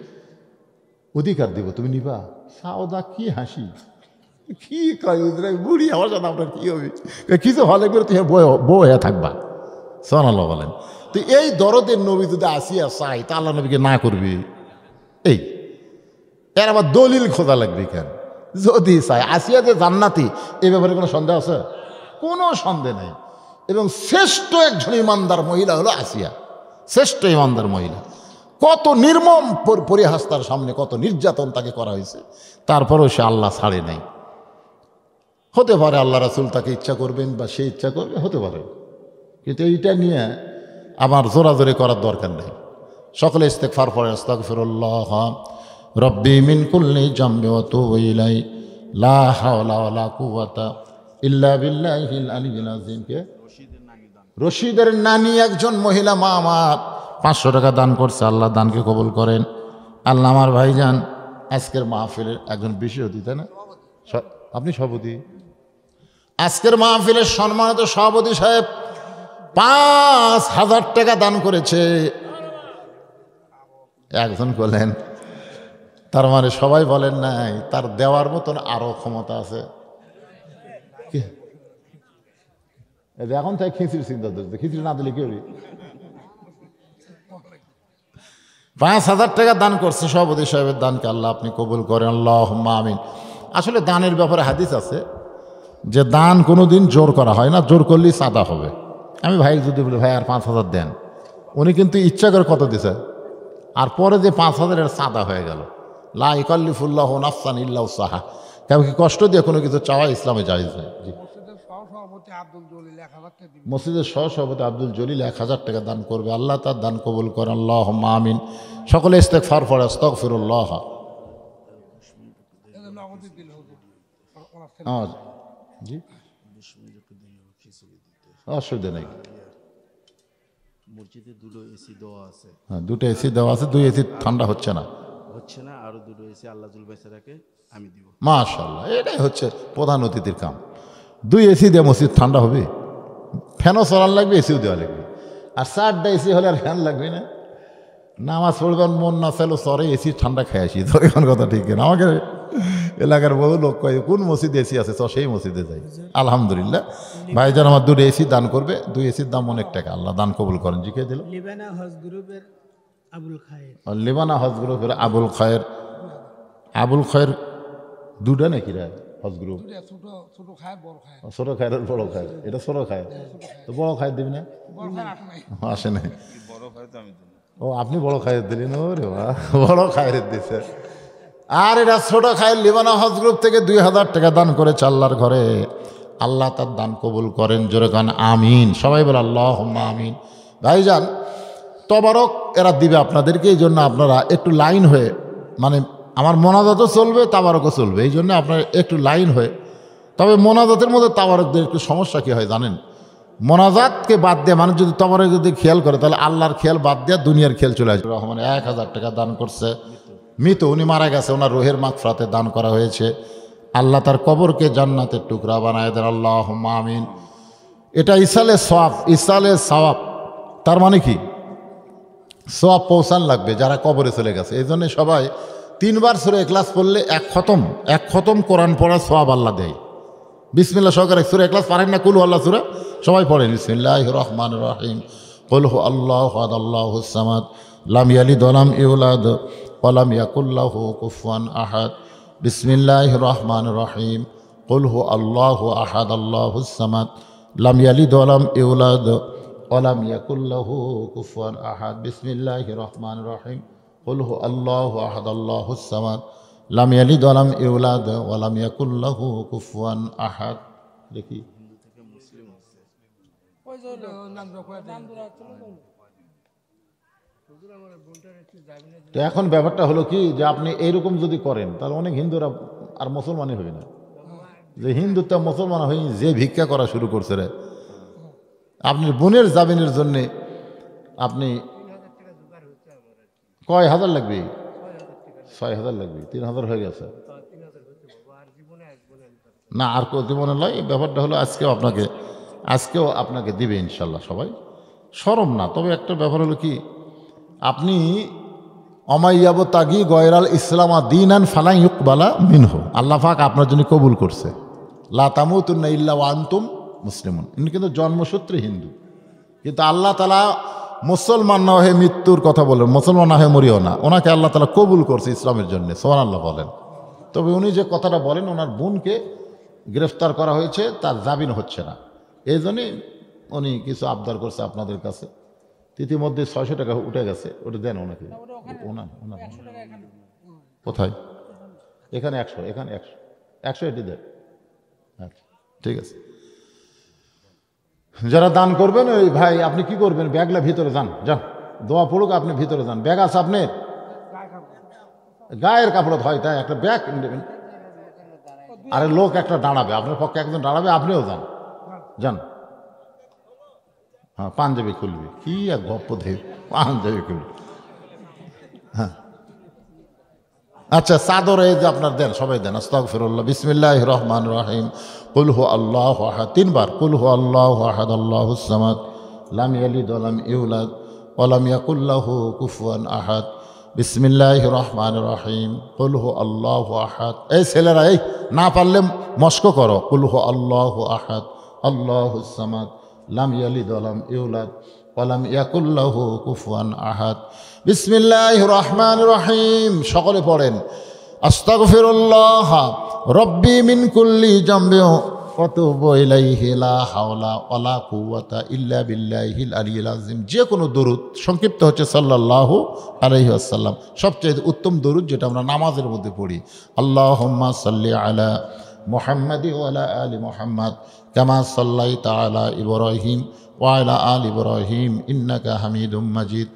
অধিকার দেবো, তুমি নিবা? সাউদা কি হাসি, কি কয় বুড়ি, আমার সাথে আপনার কি হবে? কিছু হলে করে তুমি বউ হয়ে থাকবা। সুবহানাল্লাহ বলেন। তো এই দরদের নবী যদি আসিয়া চাই, তা আল্লাহ নবীকে না করবি? এই এর আবার দলিল খোঁজা লাগবে কেন? যদি চাই আসিয়া যে জান্নাতি, এ ব্যাপারে কোনো সন্দেহ আছে? কোনো সন্দেহ নেই। এবং শ্রেষ্ঠ একজন ইমানদার মহিলা হলো আসিয়া, শ্রেষ্ঠ ইমানদার মহিলা। কত নির্মম পরিহাস তার সামনে, কত নির্যাতন তাকে করা হয়েছে, তারপরেও সে আল্লাহ ছাড়ে নাই। হতে পারে আল্লাহ রাসূল তাকে ইচ্ছা করবেন বা সে ইচ্ছা করবে, হতে পারে, কিন্তু এইটা নিয়ে আমার জোরাজোরি করার দরকার নেই। সকলে ইস্তেগফার পড়েন, আস্তাগফিরুল্লাহ রব্বি মিন কুল্লি জামবি ওয়া তুবু ইলাইহি লা হাওলা ওয়ালা কুওয়াতা ইল্লা বিল্লাহিল আলিয়্যিল আযীম। কে? রশিদের নানি একজন মহিলা মা আমার 500 টাকা দান করছে, আল্লাহ দানকে কবুল করেন। আল্লাহ আমার ভাইজান আজকের মাহফিলের একজন বিশেষ অতিথি, তাই না? আপনি সভাপতি, আজকের মাহফিলের সম্মানিত সভাপতি সাহেব 5000 টাকা দান করেছে। একজন বলেন, তার মানে সবাই বলেন নাই তার দেওয়ার মতন আরো ক্ষমতা আছে। এখন তাই খিচড়ি চিন্তা করছে, খিচড়ি না দিলে কি হবে? 5,000 টাকা দান করছে সভাপতি সাহেবের দানকে আল্লাহ আপনি কবুল করেন, আল্লাহুম্মা আমিন। আসলে দানের ব্যাপারে হাদিস আছে যে দান কোনোদিন জোর করা হয় না, জোর করলেই সাদা হবে। আমি ভাই যদি বলি ভাই আর 5,000 দেন, উনি কিন্তু ইচ্ছা করে কত দিছে, আর পরে যে 5,000 এর সাদা হয়ে গেল। লা ইকাল্লিফুল্লাহু নাফসান ইল্লা উসাহা, কেউ কি কষ্ট দিয়ে কোনো কিছু চাওয়া ইসলামে জায়েজ নেই। জি, মসজিদের সহসভাপতি আব্দুল জলিল 1,000 টাকা দান করবে, আল্লাহ তার দান কবুল করেন, আল্লাহুম্মা আমিন। সকলে ইস্তেগফার পড়ে, আস্তাগফিরুল্লাহ। জি, অসুবিধা নেই। মসজিদে দুটো এসি দেওয়া আছে, হ্যাঁ, দুটো এসি দেওয়া আছে, 2 এসি ঠান্ডা হচ্ছে না, আরো দুটো এসি আল্লাহ জুল বেচারাকে আমি দিব। মাশাআল্লাহ, এটাই হচ্ছে প্রধান অতিথির কাম। 2 এসি দিয়ে মসজিদ ঠান্ডা হবে, ফ্যানও চলার লাগবে, এসিও দেওয়া লাগবে। আর 4টা এসি হলে আর ফ্যান লাগবে না। নামাজ পড়বেন মন না চাইলো সরে এসি ঠান্ডা খেয়ে আসি, তো এখন কথা ঠিক না। আমাকে এলাকার বহু লোক কয় কোন মসজিদে এসি আছে, সেই মসজিদে যাই। আলহামদুলিল্লাহ, ভাইজান আমার 2 এসি দান করবে, 2 এসির দাম অনেক টাকা, আল্লাহ দান কবুল করেন। জিকে দিল লিবানা হজ গ্রুপের আবুল খায়ের। আবুল খায়ের 2টা নাকি রে হজ গ্রুপ? ছোট খায়ের বড় খায়ের, এটা ছোট খায়ের, তো বড় খায়ের দিবি না? আসে নাই। ও আপনি বড় খায়ের দিলেন, ওরে বড় খায়ের দিছে। আর এটা ছোট খায়ের লিবানা হজ গ্রুপ থেকে 2,000 টাকা দান করেছে আল্লাহর ঘরে, আল্লাহ তার দান কবুল করেন। জোরে কান আমিন, সবাই বলে আল্লাহুম্মা আমিন। ভাইজান তবারক এরা দিবে আপনাদেরকে, এই জন্য আপনারা একটু লাইন হয়ে, মানে আমার মোনাজাতও চলবে তাবারকও চলবে, এই জন্য আপনার একটু লাইন হয়ে। তবে মোনাজাতের মধ্যে তাবারকদের একটু সমস্যা কী হয় জানেন? মোনাজাতকে বাদ দিয়ে মানুষ যদি তাবারক যদি খেয়াল করে, তাহলে আল্লাহর খেয়াল বাদ দিয়ে দুনিয়ার খেয়াল চলে আসবে। রহমান 1,000 টাকা দান করছে, মৃত, উনি মারা গেছে, ওনার রুহের মাগফিরাতে দান করা হয়েছে। আল্লাহ তার কবরকে জান্নাতের টুকরা বানায় দেন, আল্লাহুম্মা আমিন। এটা ইসালে সওয়াব, ইসালে সওয়াব, তার মানে কি সওয়াব পৌঁছান লাগবে যারা কবরে চলে গেছে। এই জন্য সবাই 3 বার সূরা ইখলাস পড়লে এক খতম কোরআন পড়া সওয়াব আল্লাহ দেয়। বিসমিল্লাহ সহকারে সূরা ইখলাস পারেন না? কুল আল্লাহ সূরা সবাই পড়েন। বিসমিল্লাহির রহমানির রহিম, কুল হু আল্লাহু আহাদ আল্লাহুস সামাদ লাম ইয়ালিদ ওয়া লাম ইউলাদ ওয়া লাম ইয়াকুল লাহু কুফুয়ান আহাদ। বিসমিল্লাহির রহমানির রহিম, কুল হু আল্লাহু আহাদ আল্লাহুস সামাদ লাম ইয়ালিদ ওয়া লাম ইউলাদ ওয়া লাম ইয়াকুল লাহু কুফুয়ান আহাদ। বিসমিল্লাহির রহমানির রহিম, কুল হু আল্লাহু আহাদ আল্লাহুস সামাদ লাম ইয়ালিদ ওয়া লাম ইউলাদ ওয়া লাম ইয়াকুল লাহু কুফুয়ান আহাদ। দেখি তো এখন ব্যাপারটা হলো কি, যে আপনি এইরকম যদি করেন তাহলে অনেক হিন্দুরা আর মুসলমানই হবে না। যে হিন্দুত্ব মুসলমান হয়ে যে ভিক্ষা করা শুরু করছে রে, আপনার বোনের জামিনের জন্যে আপনি কয় হাজার লাগবে? 6,000 লাগবে, 3,000 হয়ে গেছে না, আর কেউ জীবনে নয়। এই ব্যাপারটা হলো আজকেও আপনাকে দিবে ইনশাল্লাহ, সবাই শরম না। তবে একটা ব্যাপার হলো কি, আপনি অমাইয়াব তাগি গয়রাল ইসলামা দীনান ফালা ইউকবালা মিনহু, আল্লাহ পাক আপনার জন্য কবুল করছে। লা তামুতুন্না ইল্লা ওয়া আনতুম মুসলিমুন, ইনি কিন্তু জন্মসূত্রে হিন্দু, কিন্তু আল্লাহ তাআলা মুসলমান না হয়ে মৃত্যুর কথা বলেন, মুসলমান না হয়ে মরিও না, ওনাকে আল্লাহ তাআলা কবুল করছে ইসলামের জন্য, সুবহানাল্লাহ বলেন। তবে উনি যে কথাটা বলেন, ওনার বোনকে গ্রেফতার করা হয়েছে, তার জামিন হচ্ছে না, এই জন্যে উনি কিছু আবদার করছে আপনাদের কাছে। ইতিমধ্যে 600 টাকা উঠে গেছে, ওটা দেন ওনাকে। কোথায়? এখানে 100, এখানে 100 এটি দেন। আচ্ছা ঠিক আছে। যারা দান করবেন, ওই ভাই আপনি কি করবেন, ব্যাগলা ভিতরে যান, দোয়া পড়ুক, আপনি ভিতরে যান। ব্যাগ আছে আপনার? গায়ের কাপড় হয় তাই একটা ব্যাগ নেবেন। আরে লোক একটা দাঁড়াবে, আপনার পক্ষে একজন দাঁড়াবে, আপনিও যান। হ্যাঁ, পাঞ্জাবি খুলবি, কি এক গপ্প দেব, পাঞ্জাবি খুলবি। হ্যাঁ আচ্ছা, চাদর এই যে আপনার দেন, সবাই দেন। আস্তাগফিরুল্লাহ। বিসমিল্লাহির রহমানির রহিম, কুল হু আল্লাহু আহাদ, 3 বার কুল হু আল্লাহু আহাদ আল্লাহুস সামাদ লাম ইয়ালিদ ওয়া লাম ইউলাদ ওয়া লাম ইয়াকুল লাহু কুফুয়ান আহাদ। বিসমিল্লাহির রহমানির রহিম কুল হু আল্লাহু আহাদ। এই ছেলেরা, এই না পারলে মস্ক করো। কুল হু আল্লাহু আহাদ আল্লাহুস সামাদ লাম ইয়ালিদ ওয়া লাম ইউলাদ ওয়া লাম ইয়াকুল লাহু কুফুয়ান আহাদ। বিসমিল্লাহির রহমানির রহিম। সকলে পড়েন আস্তাগফিরুল্লাহ রব্বি মিন কুল্লি জামবি ওয়া তুবু ইলাইহি লা হাওলা ওয়া লা কুওয়াতা ইল্লা বিল্লাহিল আলিয়্যিল আযীম। যে কোনো দরুদ, সংক্ষিপ্ত হচ্ছে সাল্লাল্লাহু আলাইহি ওয়াসাল্লাম, সবচেয়ে উত্তম দরুদ যেটা আমরা নামাজের মধ্যে পড়ি। আল্লাহুম্মা সাল্লি আলা মুহাম্মাদি ওয়া আলা আলি মুহাম্মাদ কামা সাল্লাইতা আলা ইব্রাহিম ওয়া আলা আলি ইব্রাহিম ইন্নাকা হামিদুম মাজিদ।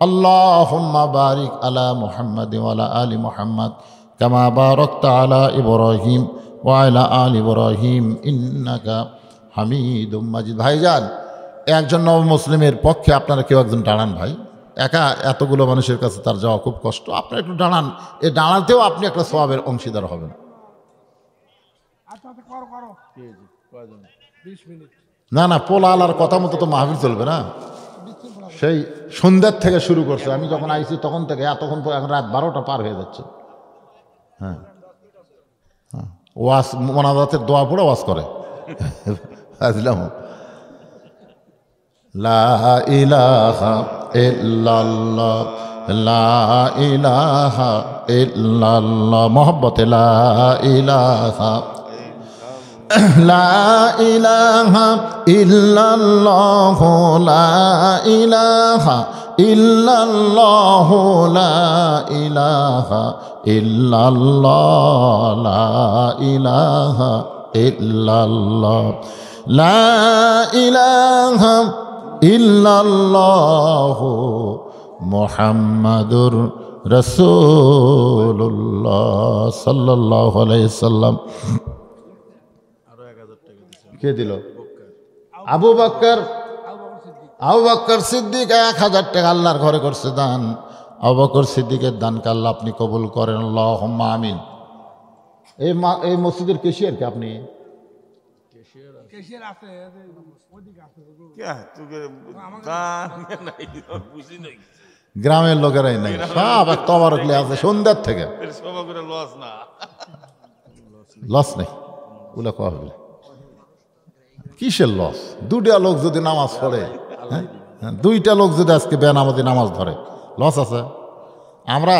আল্লাহুম্মা বারিক আলা মুহাম্মাদি ওয়া আলা আলি মুহাম্মাদ কামা বারাকতা আলা ইব্রাহিম ওয়া আলা আলি ইব্রাহিম ইন্নাকা হামিদুম মাজিদ। ভাইজান, একজন নব মুসলিমের পক্ষে আপনারা কেউ একজন দাঁড়ান ভাই। একা এতগুলো মানুষের কাছে তার যাওয়া খুব কষ্ট। আপনারা একটু দাঁড়ান, এই দাঁড়াতেও আপনি একটা সওয়াবের অংশীদার হবেন। না না, পোলা আলার কথা মতো তো মাহফিল চলবে না। সেই সন্ধ্যার থেকে শুরু করছে, আমি যখন আইছি তখন থেকে এতক্ষণ এখন রাত 12টা পার হয়ে যাচ্ছে। হ্যাঁ, ওয়াজ মোনাজাতের দোয়া পড়ে ওয়াজ করে আসলাম। লা ইলাহা ইল্লাল্লাহ লা ইলাহা ইল্লাল্লাহ, মহব্বতে লা ইলাহা লা ইলাহা ইল্লাল্লাহ লা ইলাহা ইল্লাল্লাহ লা ইলাহা ইল্লাল্লাহ লা ইলাহা ইল্লাল্লাহ লা ইলাহা ইল্লাল্লাহ মুহাম্মাদুর রাসূলুল্লাহ সাল্লাল্লাহু আলাইহি সাল্লাম। কে দিল? আবু বকর সিদ্দিক 1000 টাকা আল্লাহর ঘরে করছে দান। আবু বকর সিদ্দিকের দানকে আল্লাহ আপনি কবুল করেন, আল্লাহুম্মা আমিন। এই মসজিদের কেশিয়ার কি আপনি? গ্রামের লোকেরাই নাই, সব তবারকলে আছে সন্ধ্যার থেকে। লস নেই, ওগুলো কয়া হবে। কিসের লস? দুটা লোক যদি নামাজ পড়ে, হ্যাঁ, দুইটা লোক যদি আজকে বেনামাজি নামাজ ধরে, লস আছে? আমরা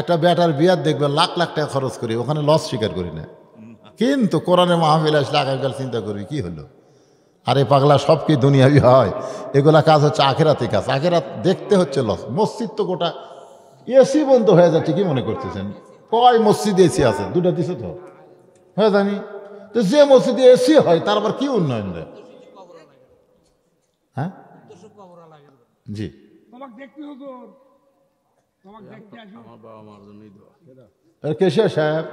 একটা বেটার বিয়ার দেখবে লাখ লাখ টাকা খরচ করি, ওখানে লস স্বীকার করি না। কিন্তু কোরআনে মাহফিল আসলে আগামীকাল চিন্তা করবি কি হলো। আরে পাগলা, সব কি দুনিয়াবি হয়? এগুলা কাজ হচ্ছে আখেরাতি কাজ। আখেরাত দেখতে হচ্ছে লস। মসজিদ তো গোটা এসি বন্ধ হয়ে যাচ্ছে, কি মনে করতেছেন? কয় মসজিদ এসি আছে? দুটা দিছে তো, হ্যাঁ জানি। তো যে মসজিদে এসি হয় তার আবার কি উন্নয়ন দেয়? হ্যাঁ জি, কেশিয়া সাহেব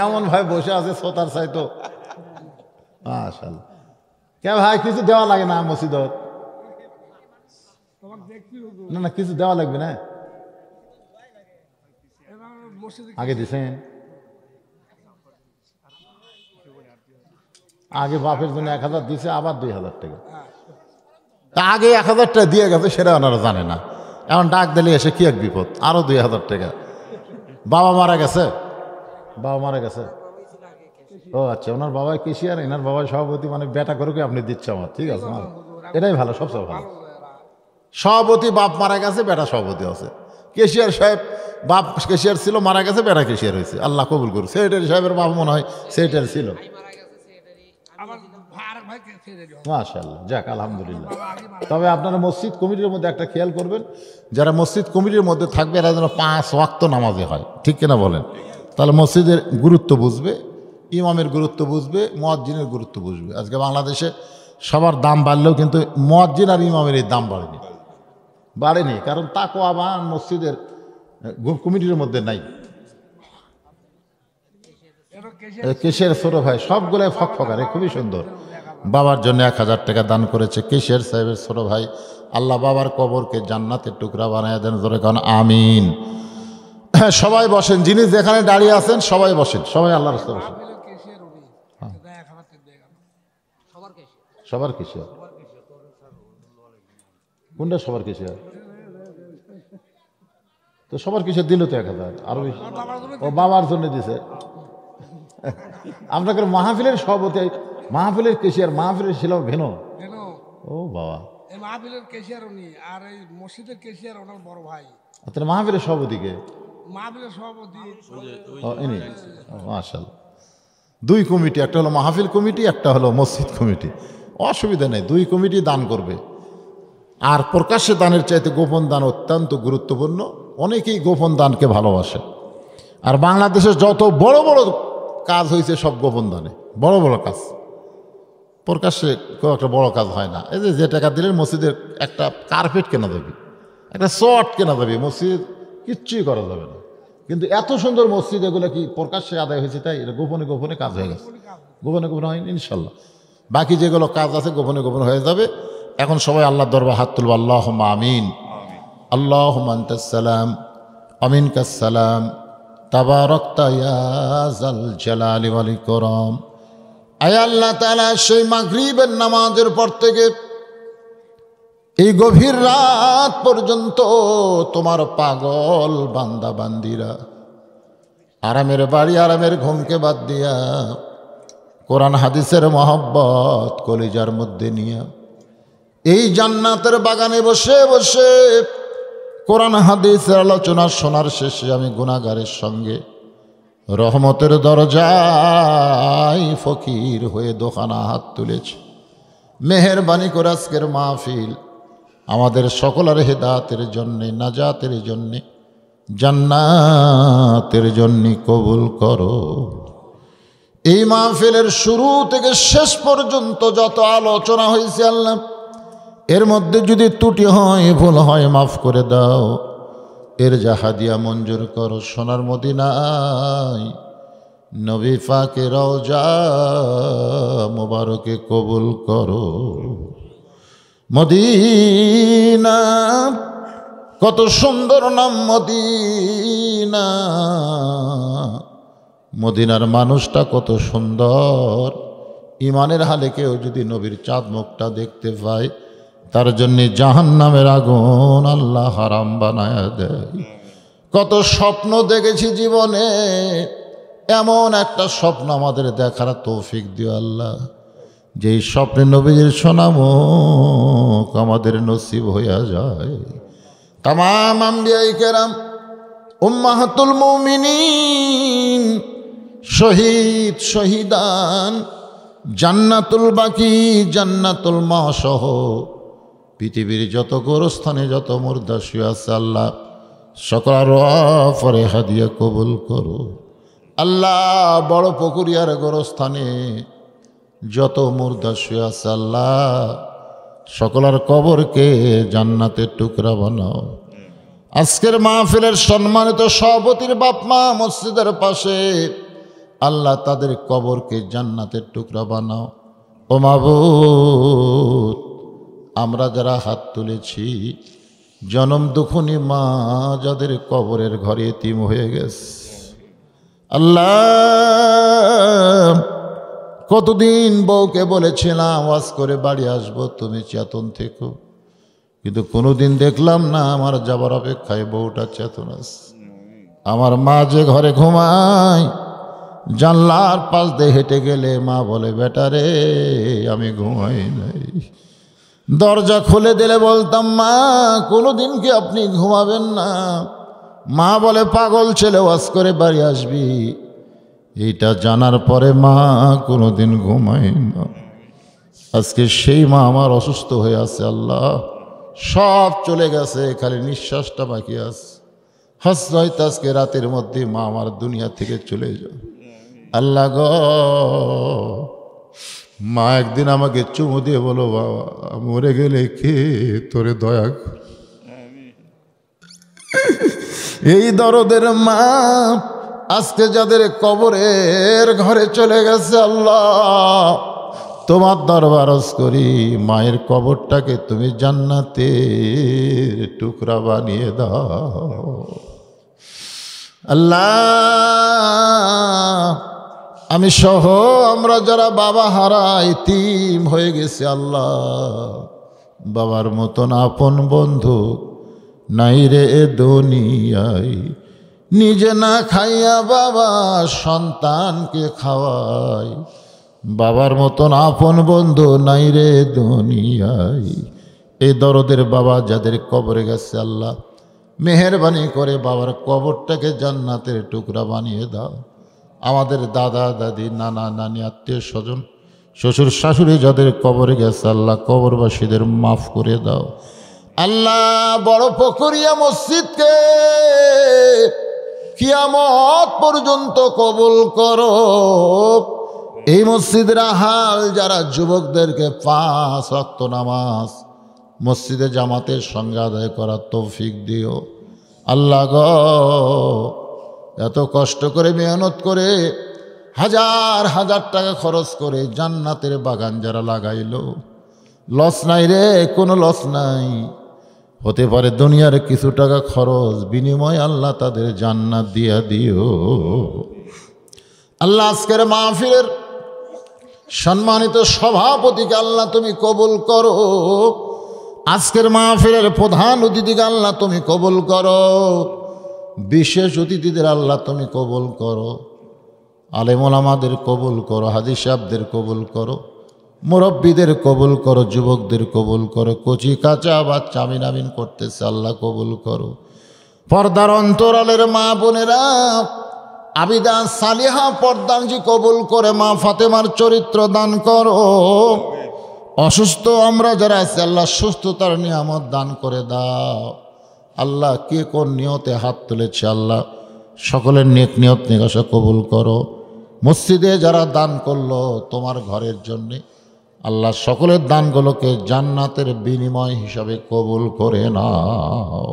এমন ভাই বসে আছে শ্রোতার চাইতো। মাশাআল্লাহ। কে ভাই, কিছু দেওয়া লাগে না মসজিদত? না না, কিছু দেওয়া লাগবে না? আগে দিছেন? আগে বাপের জন্য 1000 দিছে, আবার 2000 টাকা। তা আগে 1000 টাকা দিয়ে গেছে, সেটা ওনারা জানে না। এখন ডাক দিলে এসে কি এক বিপদ, আরো 2000 টাকা। বাবা মারা গেছে? বাবা মারা গেছে? ও আচ্ছা, ওনার বাবা কেশিয়ার, এনার বাবা সভাপতি, মানে বেটা করে আপনি দিচ্ছে আমার। ঠিক আছে, এটাই ভালো, সবচেয়ে ভালো। সভাপতি বাপ মারা গেছে, বেটা সভাপতি আছে। কেশিয়ার সাহেব বাপ কেশিয়ার ছিল, মারা গেছে, বেটা কেশিয়ার হয়েছে, আল্লাহ কবুল করুন। সেক্রেটারি সাহেবের বাবা মনে হয় সেক্রেটারি ছিল। মাশাআল্লাহ, যাক আলহামদুলিল্লাহ। তবে আপনারা মসজিদ কমিটির মধ্যে একটা খেয়াল করবেন, যারা মসজিদ কমিটির মধ্যে থাকবে এরা যেন 5 ওয়াক্ত নামাজে হয়, ঠিক কিনা বলেন? তাহলে মসজিদের গুরুত্ব বুঝবে, ইমামের গুরুত্ব বুঝবে, মুয়াজ্জিনের গুরুত্ব বুঝবে। আজকে বাংলাদেশে সবার দাম বাড়লেও কিন্তু মুয়াজ্জিন আর ইমামের এই দাম বাড়েনি, কারণ তাকওয়াবান মসজিদের কমিটির মধ্যে নাই। কেশের ছোট ভাই সবগুলাই ফকফকারে, খুবই সুন্দর। বাবার জন্য 1000 টাকা দান করেছে কেশের সাহেবের ছোট ভাই। আল্লাহ বাবার কবরকে জান্নাতের টুকরা বানায় দেন, জোরে কারণ আমিন। সবাই বসেন, যিনি যেখানে দাঁড়িয়ে আছেন সবাই বসেন, সবাই আল্লাহর রাস্তায় বসেন। সবার কেশিয়ার কোনটা? সবার কেশিয়ার তো সবার কিছু দিল তো 1000 আরো বেশি। ও বাবার জন্য দিছে। আপনাকে মাহফিলের সভাপতি, মাহফিলের কেশিয়ার, মাহফিলের ছিল ভেনো। ও বাবা, এই মাহফিলের কেশিয়ার উনি, আর এই মসজিদের কেশিয়ার ওনার বড় ভাই। আপনার মাহফিলের সভাপতিকে? মাহফিলের সভাপতি ও ইনি। মাশাআল্লাহ। 2 কমিটি, একটা হলো মাহফিল কমিটি, একটা হলো মসজিদ কমিটি। অসুবিধা নেই, 2 কমিটি দান করবে। আর প্রকাশ্যে দানের চাইতে গোপন দান অত্যন্ত গুরুত্বপূর্ণ। অনেকেই গোপন দানকে ভালোবাসে। আর বাংলাদেশের যত বড় বড় কাজ হয়েছে সব গোপন দানে, বড় বড় কাজ। প্রকাশ্যে কেউ একটা বড় কাজ হয় না। এই যে টাকা দিলেন মসজিদের একটা কার্পেট কেনা যাবে, একটা শর্ট কেনা যাবে, মসজিদ কিচ্ছুই করা যাবে না। কিন্তু এত সুন্দর মসজিদ, এগুলো কি প্রকাশ্যে আদায় হয়েছে তাই? এটা গোপনে গোপনে কাজ হয়ে গেছে। গোপনে গোপনে হয়নি ইনশাল্লাহ। বাকি যেগুলো কাজ আছে গোপনে গোপনে হয়ে যাবে। এখন সবাই আল্লাহর দরবার হাত তুলব। আল্লাহুম্মা আমিন। আল্লাহুম্মা আনতাস সালাম আমিনকাস সালাম তাবারাকতা ইয়া যাল জালালি ওয়াল ইকরাম। আয় আল্লাহ তাআলা, সেই মাগরিবের নামাজের পর থেকে এই গভীর রাত পর্যন্ত তোমার পাগল বান্দা বান্দিরা আরামের বাড়ি, আরামের ঘুমকে বাদ দিয়া কোরআন হাদিসের মহব্বত কলিজার মধ্যে নিয়ে এই জান্নাতের বাগানে বসে বসে কোরআন হাদিসের আলোচনা শোনার শেষে আমি গুনাহগারের সঙ্গে রহমতের দরজায় ফকির হয়ে দোকানা হাত তুলেছি। মেহেরবানি করে আজকের মাহফিল আমাদের সকলের হেদায়েতের জন্যে, নাজাতের জন্যে, জান্নাতের জন্যে কবুল করো। এই মাহফিলের শুরু থেকে শেষ পর্যন্ত যত আলোচনা হয়েছে আল্লাহ, এর মধ্যে যদি ত্রুটি হয়, ভুল হয়, মাফ করে দাও। এর জাহাদিয়া মঞ্জুর করো। সোনার মদিনায় নবী পাকের রওজা মোবারকে কবুল করো। মদিনা কত সুন্দর নাম মদিনা, মদিনার মানুষটা কত সুন্দর। ইমানের হালে কেউ যদি নবীর চাঁদ মুখটা দেখতে পায়, তার জন্যে জাহান্নামের আগুন আল্লাহ হারাম বানায়া দেয়। কত স্বপ্ন দেখেছি জীবনে, এমন একটা স্বপ্ন আমাদের দেখার তৌফিক দিও আল্লাহ, যেই স্বপ্নে নবীর সোনামুখ আমাদের নসিব হইয়া যায়। তামাম আম্বিয়ায়ে কেরাম, উম্মাহাতুল মুমিনিন, শহীদ শহীদান, জান্নাতুল বাকি, জান্নাতুল মাসহ পৃথিবীর যত গোরস্থানে যত মুর্দা শুয়ে আছে আল্লাহ, সকল পরে হাদিয়া কবুল করো আল্লাহ। বড় পুকুরিয়ার গোরস্থানে যত মুর্দা শুয়ে আছে আল্লাহ, সকলের কবরকে জান্নাতের টুকরা বানাও। আজকের মাহফিলের সম্মানিত সভাপতির বাপ মা মসজিদের পাশে আল্লাহ, তাদের কবরকে জান্নাতের টুকরা বানাও। ও মাবুদ, আমরা যারা হাত তুলেছি, জনম দুখুনি মা যাদের কবরের ঘরে এতিম হয়ে গেছে আল্লাহ, কতদিন বউকে বলেছিলাম ওয়াজ করে বাড়ি আসবো, তুমি চেতন থেকো, কিন্তু কোনোদিন দেখলাম না আমার যাবার অপেক্ষায় বউটা চেতন আছে। আমার মা যে ঘরে ঘুমায়, জানলার পাশ দিয়ে হেঁটে গেলে মা বলে, বেটা রে আমি ঘুমাই নাই। দরজা খুলে দিলে বলতাম, মা কোনোদিন কি আপনি ঘুমাবেন না? মা বলে, পাগল ছেলে, ওয়াজ করে বাড়ি আসবি। এইটা জানার পরে মা কোনোদিন ঘুমায় না। আজকে সেই মা আমার অসুস্থ হয়ে আছে আল্লাহ, সব চলে গেছে, খালি নিঃশ্বাসটা বাকি আছে। হয়তো আজকে রাতের মধ্যে মা আমার দুনিয়া থেকে চলে যাও আল্লাহ গো। মা একদিন আমাকে চুমু দিয়ে বলো, বাবা মরে গেলে কে তোরে দয়া কর। এই দরদের মা আজকে যাদের কবরের ঘরে চলে গেছে আল্লাহ, তোমার দরবারজ করি, মায়ের কবরটাকে তুমি জান্নাতের টুকরা বানিয়ে দাও আল্লাহ। আমি সহ আমরা যারা বাবা হারা ইতিম হয়ে গেছে আল্লাহ, বাবার মতন আপন বন্ধু নাই রে দুনিয়ায়। নিজে না খাইয়া বাবা সন্তানকে খাওয়ায়, বাবার মতন আপন বন্ধু নাই রে দুনিয়ায়। এই দরদের বাবা যাদের কবরে গেছে আল্লাহ মেহেরবানি করে বাবার কবরটাকে জান্নাতের টুকরা বানিয়ে দাও। আমাদের দাদা দাদি নানা নানি আত্মীয় স্বজন শ্বশুর শাশুড়ি যাদের কবরে গেছে আল্লাহ কবরবাসীদের মাফ করে দাও। আল্লাহ বড় পুকুরিয়া মসজিদকে কিয়ামত পর্যন্ত কবুল করো। এই মসজিদের হাল যারা যুবকদেরকে 5 ওয়াক্ত নামাজ মসজিদে জামাতের সঙ্গে আদায় করার তৌফিক দিও। আল্লাহ গো এত কষ্ট করে মেহনত করে হাজার হাজার টাকা খরচ করে জান্নাতের বাগান যারা লাগাইলো, লস নাই রে, কোনো লস নাই। হতে পারে দুনিয়ার কিছু টাকা খরচ, বিনিময় আল্লাহ তাদের জান্নাত দিয়া দিও। আল্লাহ আজকের মাহফিলের সম্মানিত সভাপতিকে আল্লাহ তুমি কবুল করো। আজকের মাহফিলের প্রধান অতিথিকে আল্লাহ তুমি কবুল করো। বিশেষ অতিথিদের আল্লাহ তুমি কবুল করো। আলেম ওলামাদের কবুল করো, হাজী সাহেবদের কবুল করো, মুরব্বীদের কবুল করো, যুবকদের কবুল করো, কচি কাঁচা বাচ্চা আমিন আমিন করতেছে আল্লাহ কবুল করো। পর্দার অন্তরালের মা বোনেরা আবিদা সালিহা পর্দানজি কবুল করে মা ফাতেমার চরিত্র দান করো। অসুস্থ আমরা যারা আছি আল্লাহ সুস্থতার নিয়ামত দান করে দাও। আল্লাহ কে কোন নিয়তে হাত তুলেছে আল্লাহ সকলের নেক নিয়ত নিকাশা কবুল করো। মসজিদে যারা দান করলো তোমার ঘরের জন্যে আল্লাহ সকলের দানগুলোকে জান্নাতের বিনিময় হিসাবে কবুল করে নাও।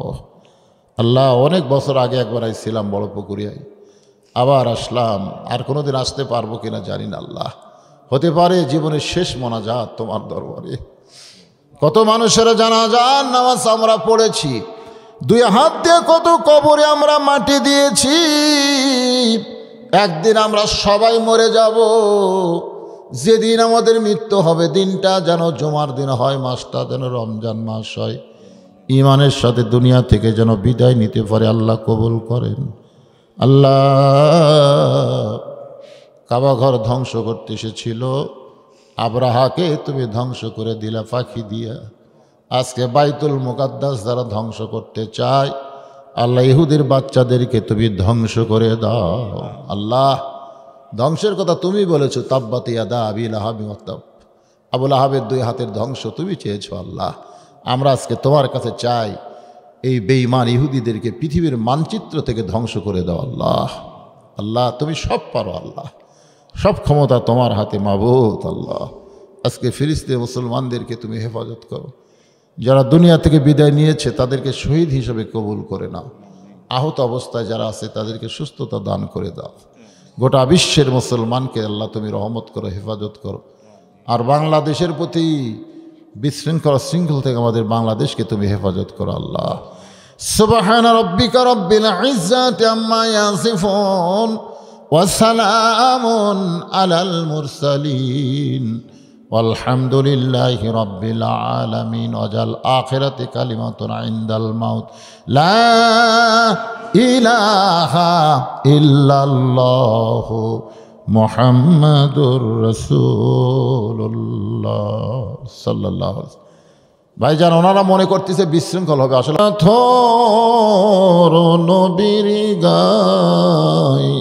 আল্লাহ অনেক বছর আগে একবার আইছিলাম বড় পুকুরিয়ায়, আবার আসলাম, আর কোনোদিন আসতে পারবো কিনা জানি না। আল্লাহ হতে পারে জীবনের শেষ মোনাজাত তোমার দরবারে। কত মানুষের জানাজার নামাজ আমরা পড়েছি, 2 হাত দিয়ে কত কবরে আমরা মাটি দিয়েছি। একদিন আমরা সবাই মরে যাব। যেদিন আমাদের মৃত্যু হবে দিনটা যেন জুমার দিন হয়, মাসটা যেন রমজান মাস হয়, ইমানের সাথে দুনিয়া থেকে যেন বিদায় নিতে পারে আল্লাহ কবুল করেন। আল্লাহ কাবা ঘর ধ্বংস করতে এসেছিল আব্রাহাকে তুমি ধ্বংস করে দিলা পাখি দিয়া। আজকে বাইতুল মুকাদ্দাস যারা ধ্বংস করতে চায় আল্লাহ ইহুদির বাচ্চাদেরকে তুমি ধ্বংস করে দাও। আল্লাহ ধ্বংসের কথা তুমি বলেছো, তাব্বাত ইয়াদা আবি লাহাবি ওয়া তাব, আবুল আহাবের 2 হাতের ধ্বংস তুমি চেয়েছো। আল্লাহ আমরা আজকে তোমার কাছে চাই এই বেঈমান ইহুদিদেরকে পৃথিবীর মানচিত্র থেকে ধ্বংস করে দাও। আল্লাহ আল্লাহ তুমি সব পারো, আল্লাহ সব ক্ষমতা তোমার হাতে মাবুদ। আল্লাহ আজকে ফিরিস্তে মুসলমানদেরকে তুমি হেফাজত করো। যারা দুনিয়া থেকে বিদায় নিয়েছে তাদেরকে শহীদ হিসেবে কবুল করে নাও। আহত অবস্থায় যারা আছে তাদেরকে সুস্থতা দান করে দাও। গোটা বিশ্বের মুসলমানকে আল্লাহ তুমি রহমত করো, হেফাজত করো। আর বাংলাদেশের প্রতি শৃঙ্খল থেকে আমাদের বাংলাদেশকে তুমি হেফাজত করো। আল্লাহ সুবহানা রাব্বিকা রাব্বিল ইজ্জাতি আম্মা ইয়াসিফুন ওয়া সালামুন আলাল মুরসালিন والحمد لله رب العالمين وجعل آخرة كلمة عند الموت لا إله إلا الله محمد رسول الله صلى الله عليه وسلم। ভাইজান ওনারা মনে করতেছে বিশৃঙ্খল হবে, আসলে থর নবীর গায়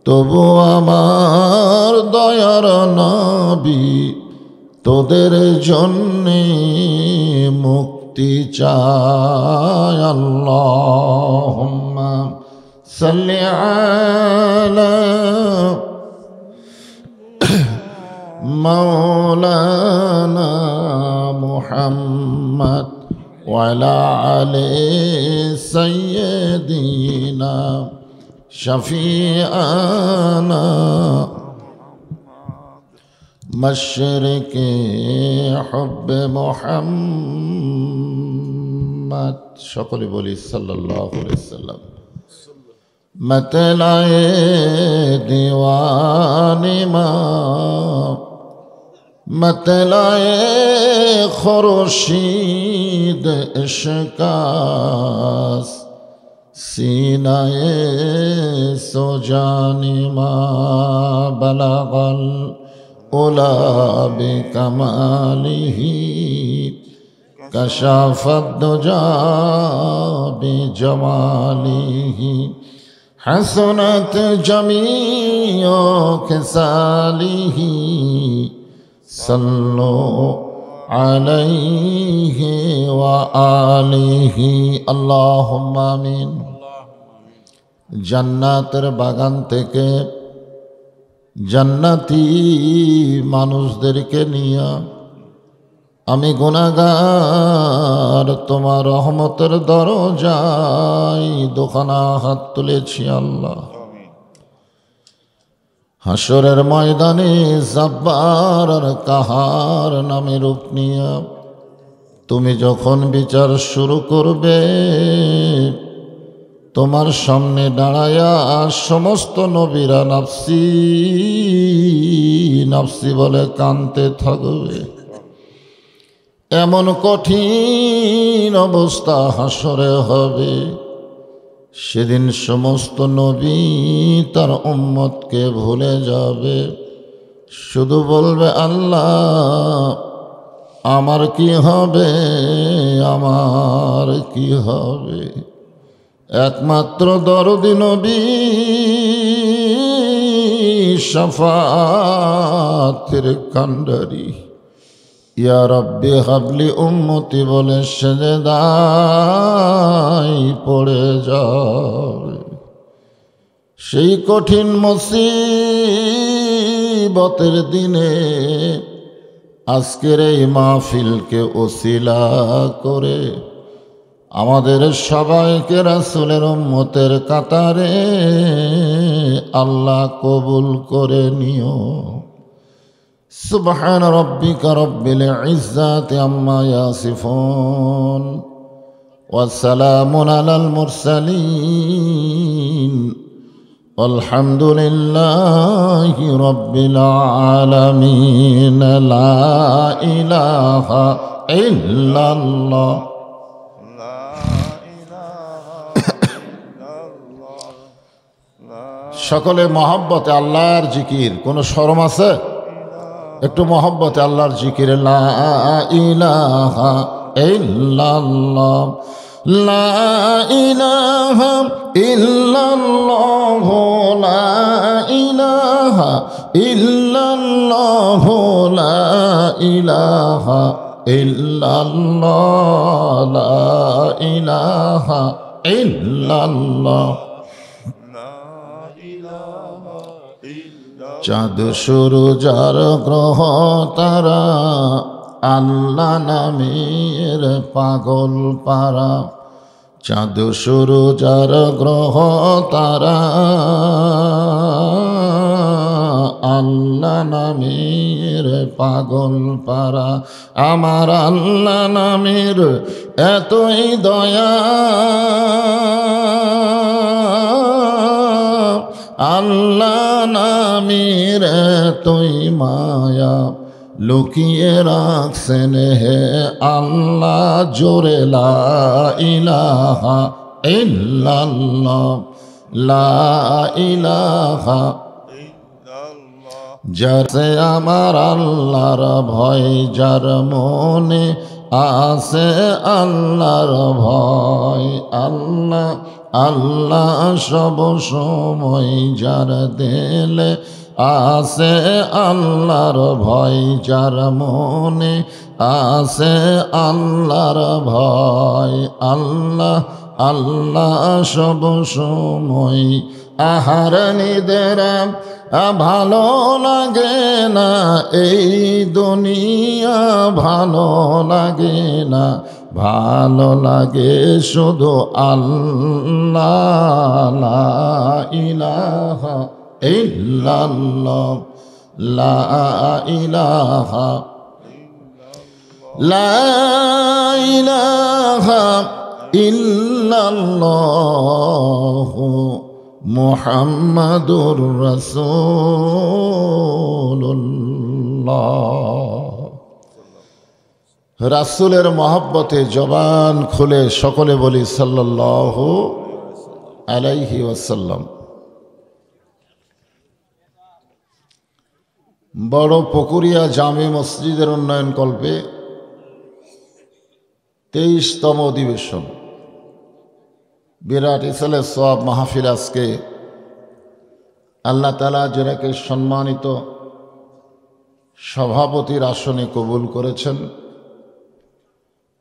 তবু আমার দয়ার নবী তোদের জন্যে মুক্তি চায়। আল্লাহুম্মা সাল্লি আলা মাওলানা মুহাম্মদ ওয়া আলা আলি সাইয়্যিদিনা শফিআনা মশরিকে হুব্বে মুহাম্মদ। সকলে বলি সাল্লাল্লাহু আলাইহি সাল্লাম। मतलाए दीवानी माँ मतलाए खुर्शीद इश्कास सीनाए सुजानी मा बलगल उला बिकमालिही कशाफत दुजा बिजमालिही हसनत जमीओ खिसालिही सल्लो अलैहि व आलिहि अल्लाहुम्मा आमीन। জান্নাতের বাগান থেকে জান্নাতি মানুষদেরকে নিয়ে আমি গুনাহগার তোমার রহমতের দরজায় দোকানা হাত তুলেছি আল্লাহ। হাসরের ময়দানে জব্বার আর কাহার নামে রূপ নিয়ে তুমি যখন বিচার শুরু করবে, তোমার সামনে দাঁড়ায়া সমস্ত নবীরা নাফসি নাফসি বলে কাঁদতে থাকবে। এমন কঠিন অবস্থা হাসরে হবে, সেদিন সমস্ত নবী তার উম্মতকে ভুলে যাবে, শুধু বলবে আল্লাহ আমার কি হবে, আমার কি হবে। একমাত্র দরদি নবী শাফাতের কান্ডারি ইয়া রব্বি হাবলি উম্মতি বলে সেজদায় পড়ে যাবে। সেই কঠিন মুসিবতের দিনে আজকের এই মাহফিলকে ওসিলা করে আমাদের সবাইকে রাসূলের উম্মতের কাতারে আল্লাহ কবুল করে নিও। সুবহান রাব্বিকা রব্বিল ইজ্জাতি আম্মা ইয়াসিফুন ওয়া সালামুন আলাল মুরসালিন আলহামদুলিল্লাহি রাব্বিল আলামিন। লা ইলাহা ইল্লাল্লাহ। সকলে মহব্বতে আল্লাহর জিকির, কোনো শরম আছে? একটু মহব্বতে আল্লাহর জিকির। লা ইলাহা ইল্লাল্লাহ, লা ইলাহা ইল্লাল্লাহ, লা ইলাহা ইল্লাল্লাহ, লা ইলাহা ইল্লাল্লাহ, লা ইলাহা ইল্লাল্লাহ। চাঁদ সূরজ আর গ্রহ তারা আল্লাহ নামের পাগল পারা। চাঁদ সূরজ আর গ্রহ তারা আল্লাহ নামের পাগল পারা। আমার আল্লাহ নামের এতই দয়া, আল্লাহ নামের এতই মায়া, লুকিয়ে রাখছেন হে আল্লাহ জোরে লা ইলাহা ইল্লাল্লাহ, লা ইলাহা ইল্লাল্লাহ। যাতে আমার আল্লাহর ভয় যার মনে আছে, আল্লাহর ভয়, আল্লাহ আল্লাহ সব সময় যার দিলে আছে, আল্লাহর ভয় যার মনে আছে, আল্লাহর ভয়, আল্লাহ আল্লাহ সব সময়। আহার নিদেরা ভালো লাগে না, এই দুনিয়া ভালো লাগে না, ভালো লাগে শুধু আল্লাহ। লা ইলাহা ইল্লাল্লাহ, লা ইলাহা, লা ইলাহা ইল্লাল্লাহ মুহাম্মাদুর রাসূলুল্লাহ। রাসূলের মহব্বতে জবান খুলে সকলে বলি সাল্লাল্লাহু আলাইহি ওয়াসাল্লাম। বড় পুকুরিয়া জামে মসজিদের উন্নয়ন কল্পে 23তম অধিবেশন বিরাট ইসালে সওয়াব মাহফিল। আজকে আল্লাহ তাআলা যাকে সম্মানিত সভাপতির আসনে কবুল করেছেন,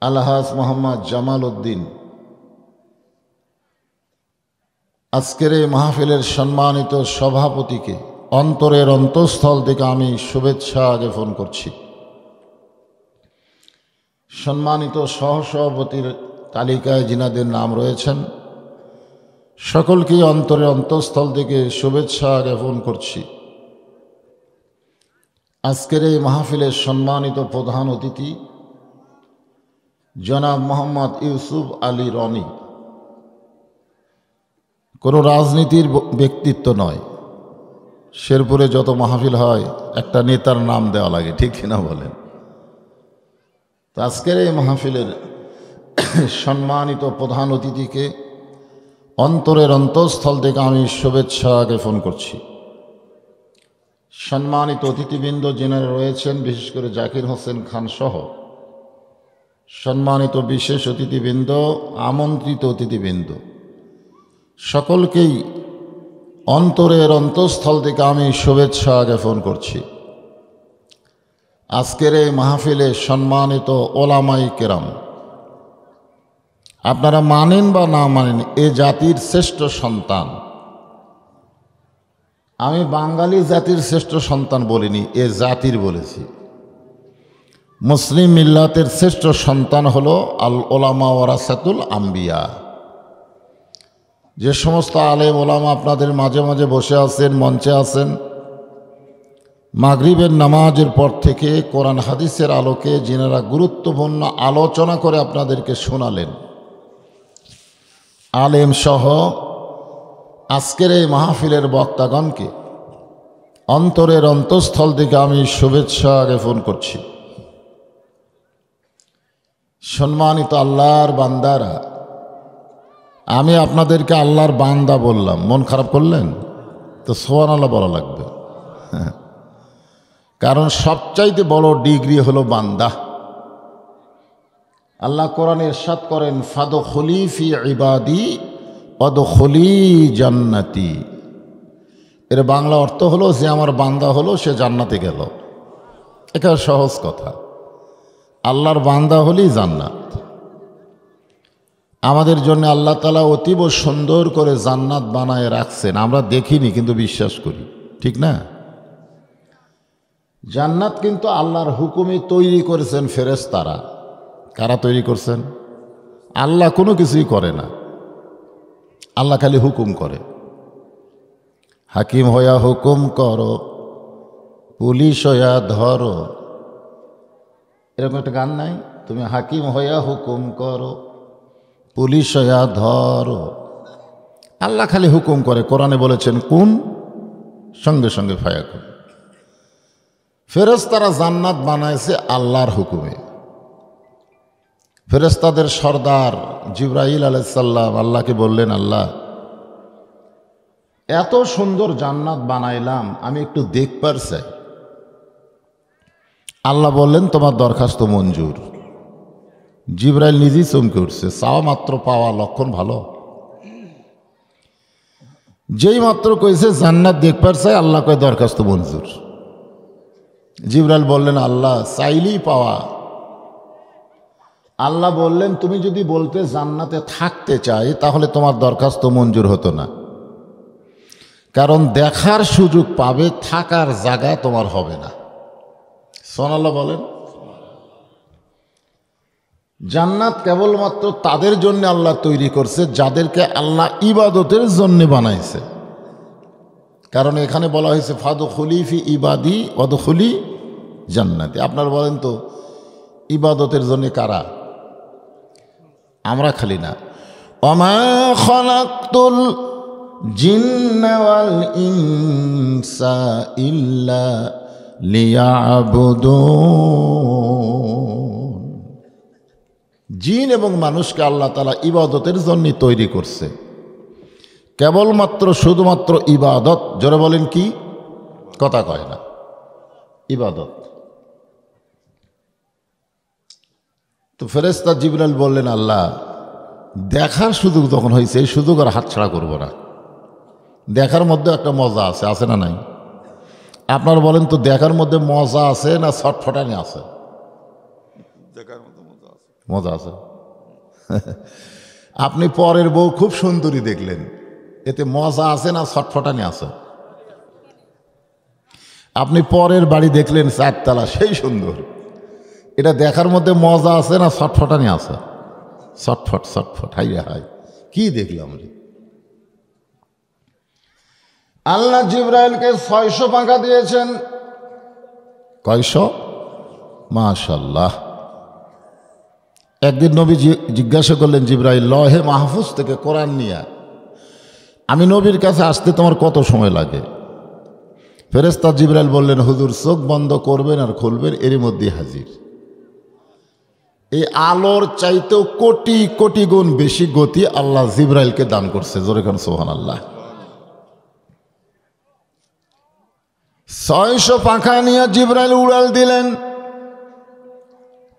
আলহাজ মোহাম্মদ জামাল উদ্দিন, আজকের এই মাহফিলের সম্মানিত সভাপতিকে অন্তরের অন্তঃস্থল থেকে আমি শুভেচ্ছা জ্ঞাপন করছি। সম্মানিত সহসভাপতির তালিকায় যিনাদের নাম রয়েছেন সকলকেই অন্তরের অন্তঃস্থল থেকে শুভেচ্ছা জ্ঞাপন করছি। আজকের এই মাহফিলের সম্মানিত প্রধান অতিথি জনাব মোহাম্মদ ইউসুফ আলী রনি, কোনো রাজনীতির ব্যক্তিত্ব নয়। শেরপুরে যত মাহফিল হয় একটা নেতার নাম দেওয়া লাগে, ঠিক কিনা বলেন? তো আজকের এই মাহফিলের সম্মানিত প্রধান অতিথিকে অন্তরের অন্তঃস্থল থেকে আমি শুভেচ্ছা জ্ঞাপন করছি। সম্মানিত অতিথিবৃন্দ যিনারা রয়েছেন, বিশেষ করে জাকির হোসেন খান সহ সম্মানিত বিশেষ অতিথিবৃন্দ, আমন্ত্রিত অতিথিবৃন্দ, সকলকেই অন্তরের অন্তঃস্থল থেকে আমি শুভেচ্ছা জ্ঞাপন করছি। আজকের এই মাহফিলে সম্মানিত ওলামাই কেরাম, আপনারা মানেন বা না মানেন, এ জাতির শ্রেষ্ঠ সন্তান। আমি বাঙালি জাতির শ্রেষ্ঠ সন্তান বলিনি, এ জাতির বলেছি। মুসলিম মিল্লাতের শ্রেষ্ঠ সন্তান হলো আল ওলামা ওয়ারাসাতুল আম্বিয়া। যে সমস্ত আলেম ওলামা আপনাদের মাঝে মাঝে বসে আছেন, মঞ্চে আছেন, মাগরিবের নামাজের পর থেকে কোরআন হাদিসের আলোকে যিনারা গুরুত্বপূর্ণ আলোচনা করে আপনাদেরকে শোনালেন, আলেম সহ আজকের এই মাহফিলের বক্তাগণকে অন্তরের অন্তঃস্থল থেকে আমি শুভেচ্ছা জ্ঞাপন করছি। সম্মানিত আল্লাহর বান্দারা, আমি আপনাদেরকে আল্লাহর বান্দা বললাম, মন খারাপ করলেন তো সুবহানাল্লাহ বলা লাগবে। কারণ সবচাইতে বড় ডিগ্রি হলো বান্দা। আল্লাহ কোরআনে ইরশাদ করেন, ফাদখুলি ফি ইবাদি ওয়াদখুলি জান্নাতি। এর বাংলা অর্থ হলো, যে আমার বান্দা হলো সে জান্নাতে গেল। এটা সহজ কথা। আল্লাহর বান্দা হলেই জান্নাত। আমাদের জন্য আল্লাহ তাআলা অতীব সুন্দর করে জান্নাত বানায় রাখছেন, আমরা দেখিনি কিন্তু বিশ্বাস করি, ঠিক না? জান্নাত কিন্তু আল্লাহর হুকুমে তৈরি করেছেন ফেরেশতারা। কারা তৈরি করছেন? আল্লাহ কোনো কিছুই করে না, আল্লাহ খালি হুকুম করে। হাকিম হইয়া হুকুম করো, পুলিশ হইয়া ধরো, এরকম একটা গান নাই? তুমি হাকিম হইয়া হুকুম করো, পুলিশ হইয়া ধরো। আল্লাহ খালি হুকুম করে। কোরআনে বলেছেন কোন, সঙ্গে সঙ্গে ফায়াকুন। ফেরেশতারা জান্নাত বানাইছে আল্লাহর হুকুমে। ফেরেশতাদের সর্দার জিবরাইল আলাইহিস সালাম আল্লাহকে বললেন, আল্লাহ এত সুন্দর জান্নাত বানাইলাম, আমি একটু দেখবার চাই। আল্লাহ বললেন, তোমার দরখাস্ত মঞ্জুর। জিবরাইল নিজেই চমকে উঠছে, চাওয়া মাত্র পাওয়া লক্ষণ ভালো। যেই মাত্র কইছে জান্নাত দেখবার চাই, আল্লাহ কয় দরখাস্ত মঞ্জুর। জিবরাইল বললেন, আল্লাহ চাইলেই পাওয়া। আল্লাহ বললেন, তুমি যদি বলতে জান্নাতে থাকতে চাই তাহলে তোমার দরখাস্ত মঞ্জুর হতো না, কারণ দেখার সুযোগ পাবে, থাকার জায়গা তোমার হবে না। সুবহানাল্লাহ বলেন। জান্নাত কেবলমাত্র তাদের জন্য আল্লাহ তৈরি করছে যাদেরকে আল্লাহ ইবাদতের জন্য বানাইছে। কারণ এখানে বলা হয়েছে ফাদখুলি ফি ইবাদি ওয়াদখুলি জান্নাতি। আপনারা বলেন তো, ইবাদতের জন্য কারা? আমরা খালি না। ওমা খালাকতুল জিন্না ওয়াল ইনসা ইল্লা লিয়াবুদুন। জিন এবং মানুষকে আল্লাহ তাআলা ইবাদতের জন্য তৈরি করছে, কেবলমাত্র শুধুমাত্র ইবাদত। জোরে বলেন কি? কথা কয় না, ইবাদত। তো ফেরেশতা জিবরাইল বললেন, আল্লাহ দেখার সুযোগ যখন হয়েছে এই সুযোগ আর হাতছাড়া করবো না। দেখার মধ্যে একটা মজা আছে, আছে না নাই? আপনার বলেন তো, দেখার মধ্যে মজা আছে না ছটফটানি আছে? মজা আছে। আপনি পরের বউ খুব সুন্দরী দেখলেন, এতে মজা আছে না ছটফটানি আছে? আপনি পরের বাড়ি দেখলেন চারতলা, সেই সুন্দর, এটা দেখার মধ্যে মজা আছে না ছটফটানি আছে? ছটফট ছটফট, হাই হাই কি দেখলাম রে। আল্লাহ জিবরাইলকে 600 পাখা দিয়েছেন। কয়শো? মাশাল্লাহ। একদিন নবী জিজ্ঞাসা করলেন, জিবরাইল লহে মাহফুজ থেকে কোরআন নিয়ে আমি নবীর কাছে আসতে তোমার কত সময় লাগে? ফেরেশতা জিবরাইল বললেন, হুজুর চোখ বন্ধ করবেন আর খুলবেন, এরই মধ্যে হাজির। এই আলোর চাইতেও কোটি কোটি গুণ বেশি গতি আল্লাহ জিবরাইলকে দান করছে। জোরে কান সুবহানাল্লাহ। 600 পাখা নিয়ে জিবরাইল উড়াল দিলেন,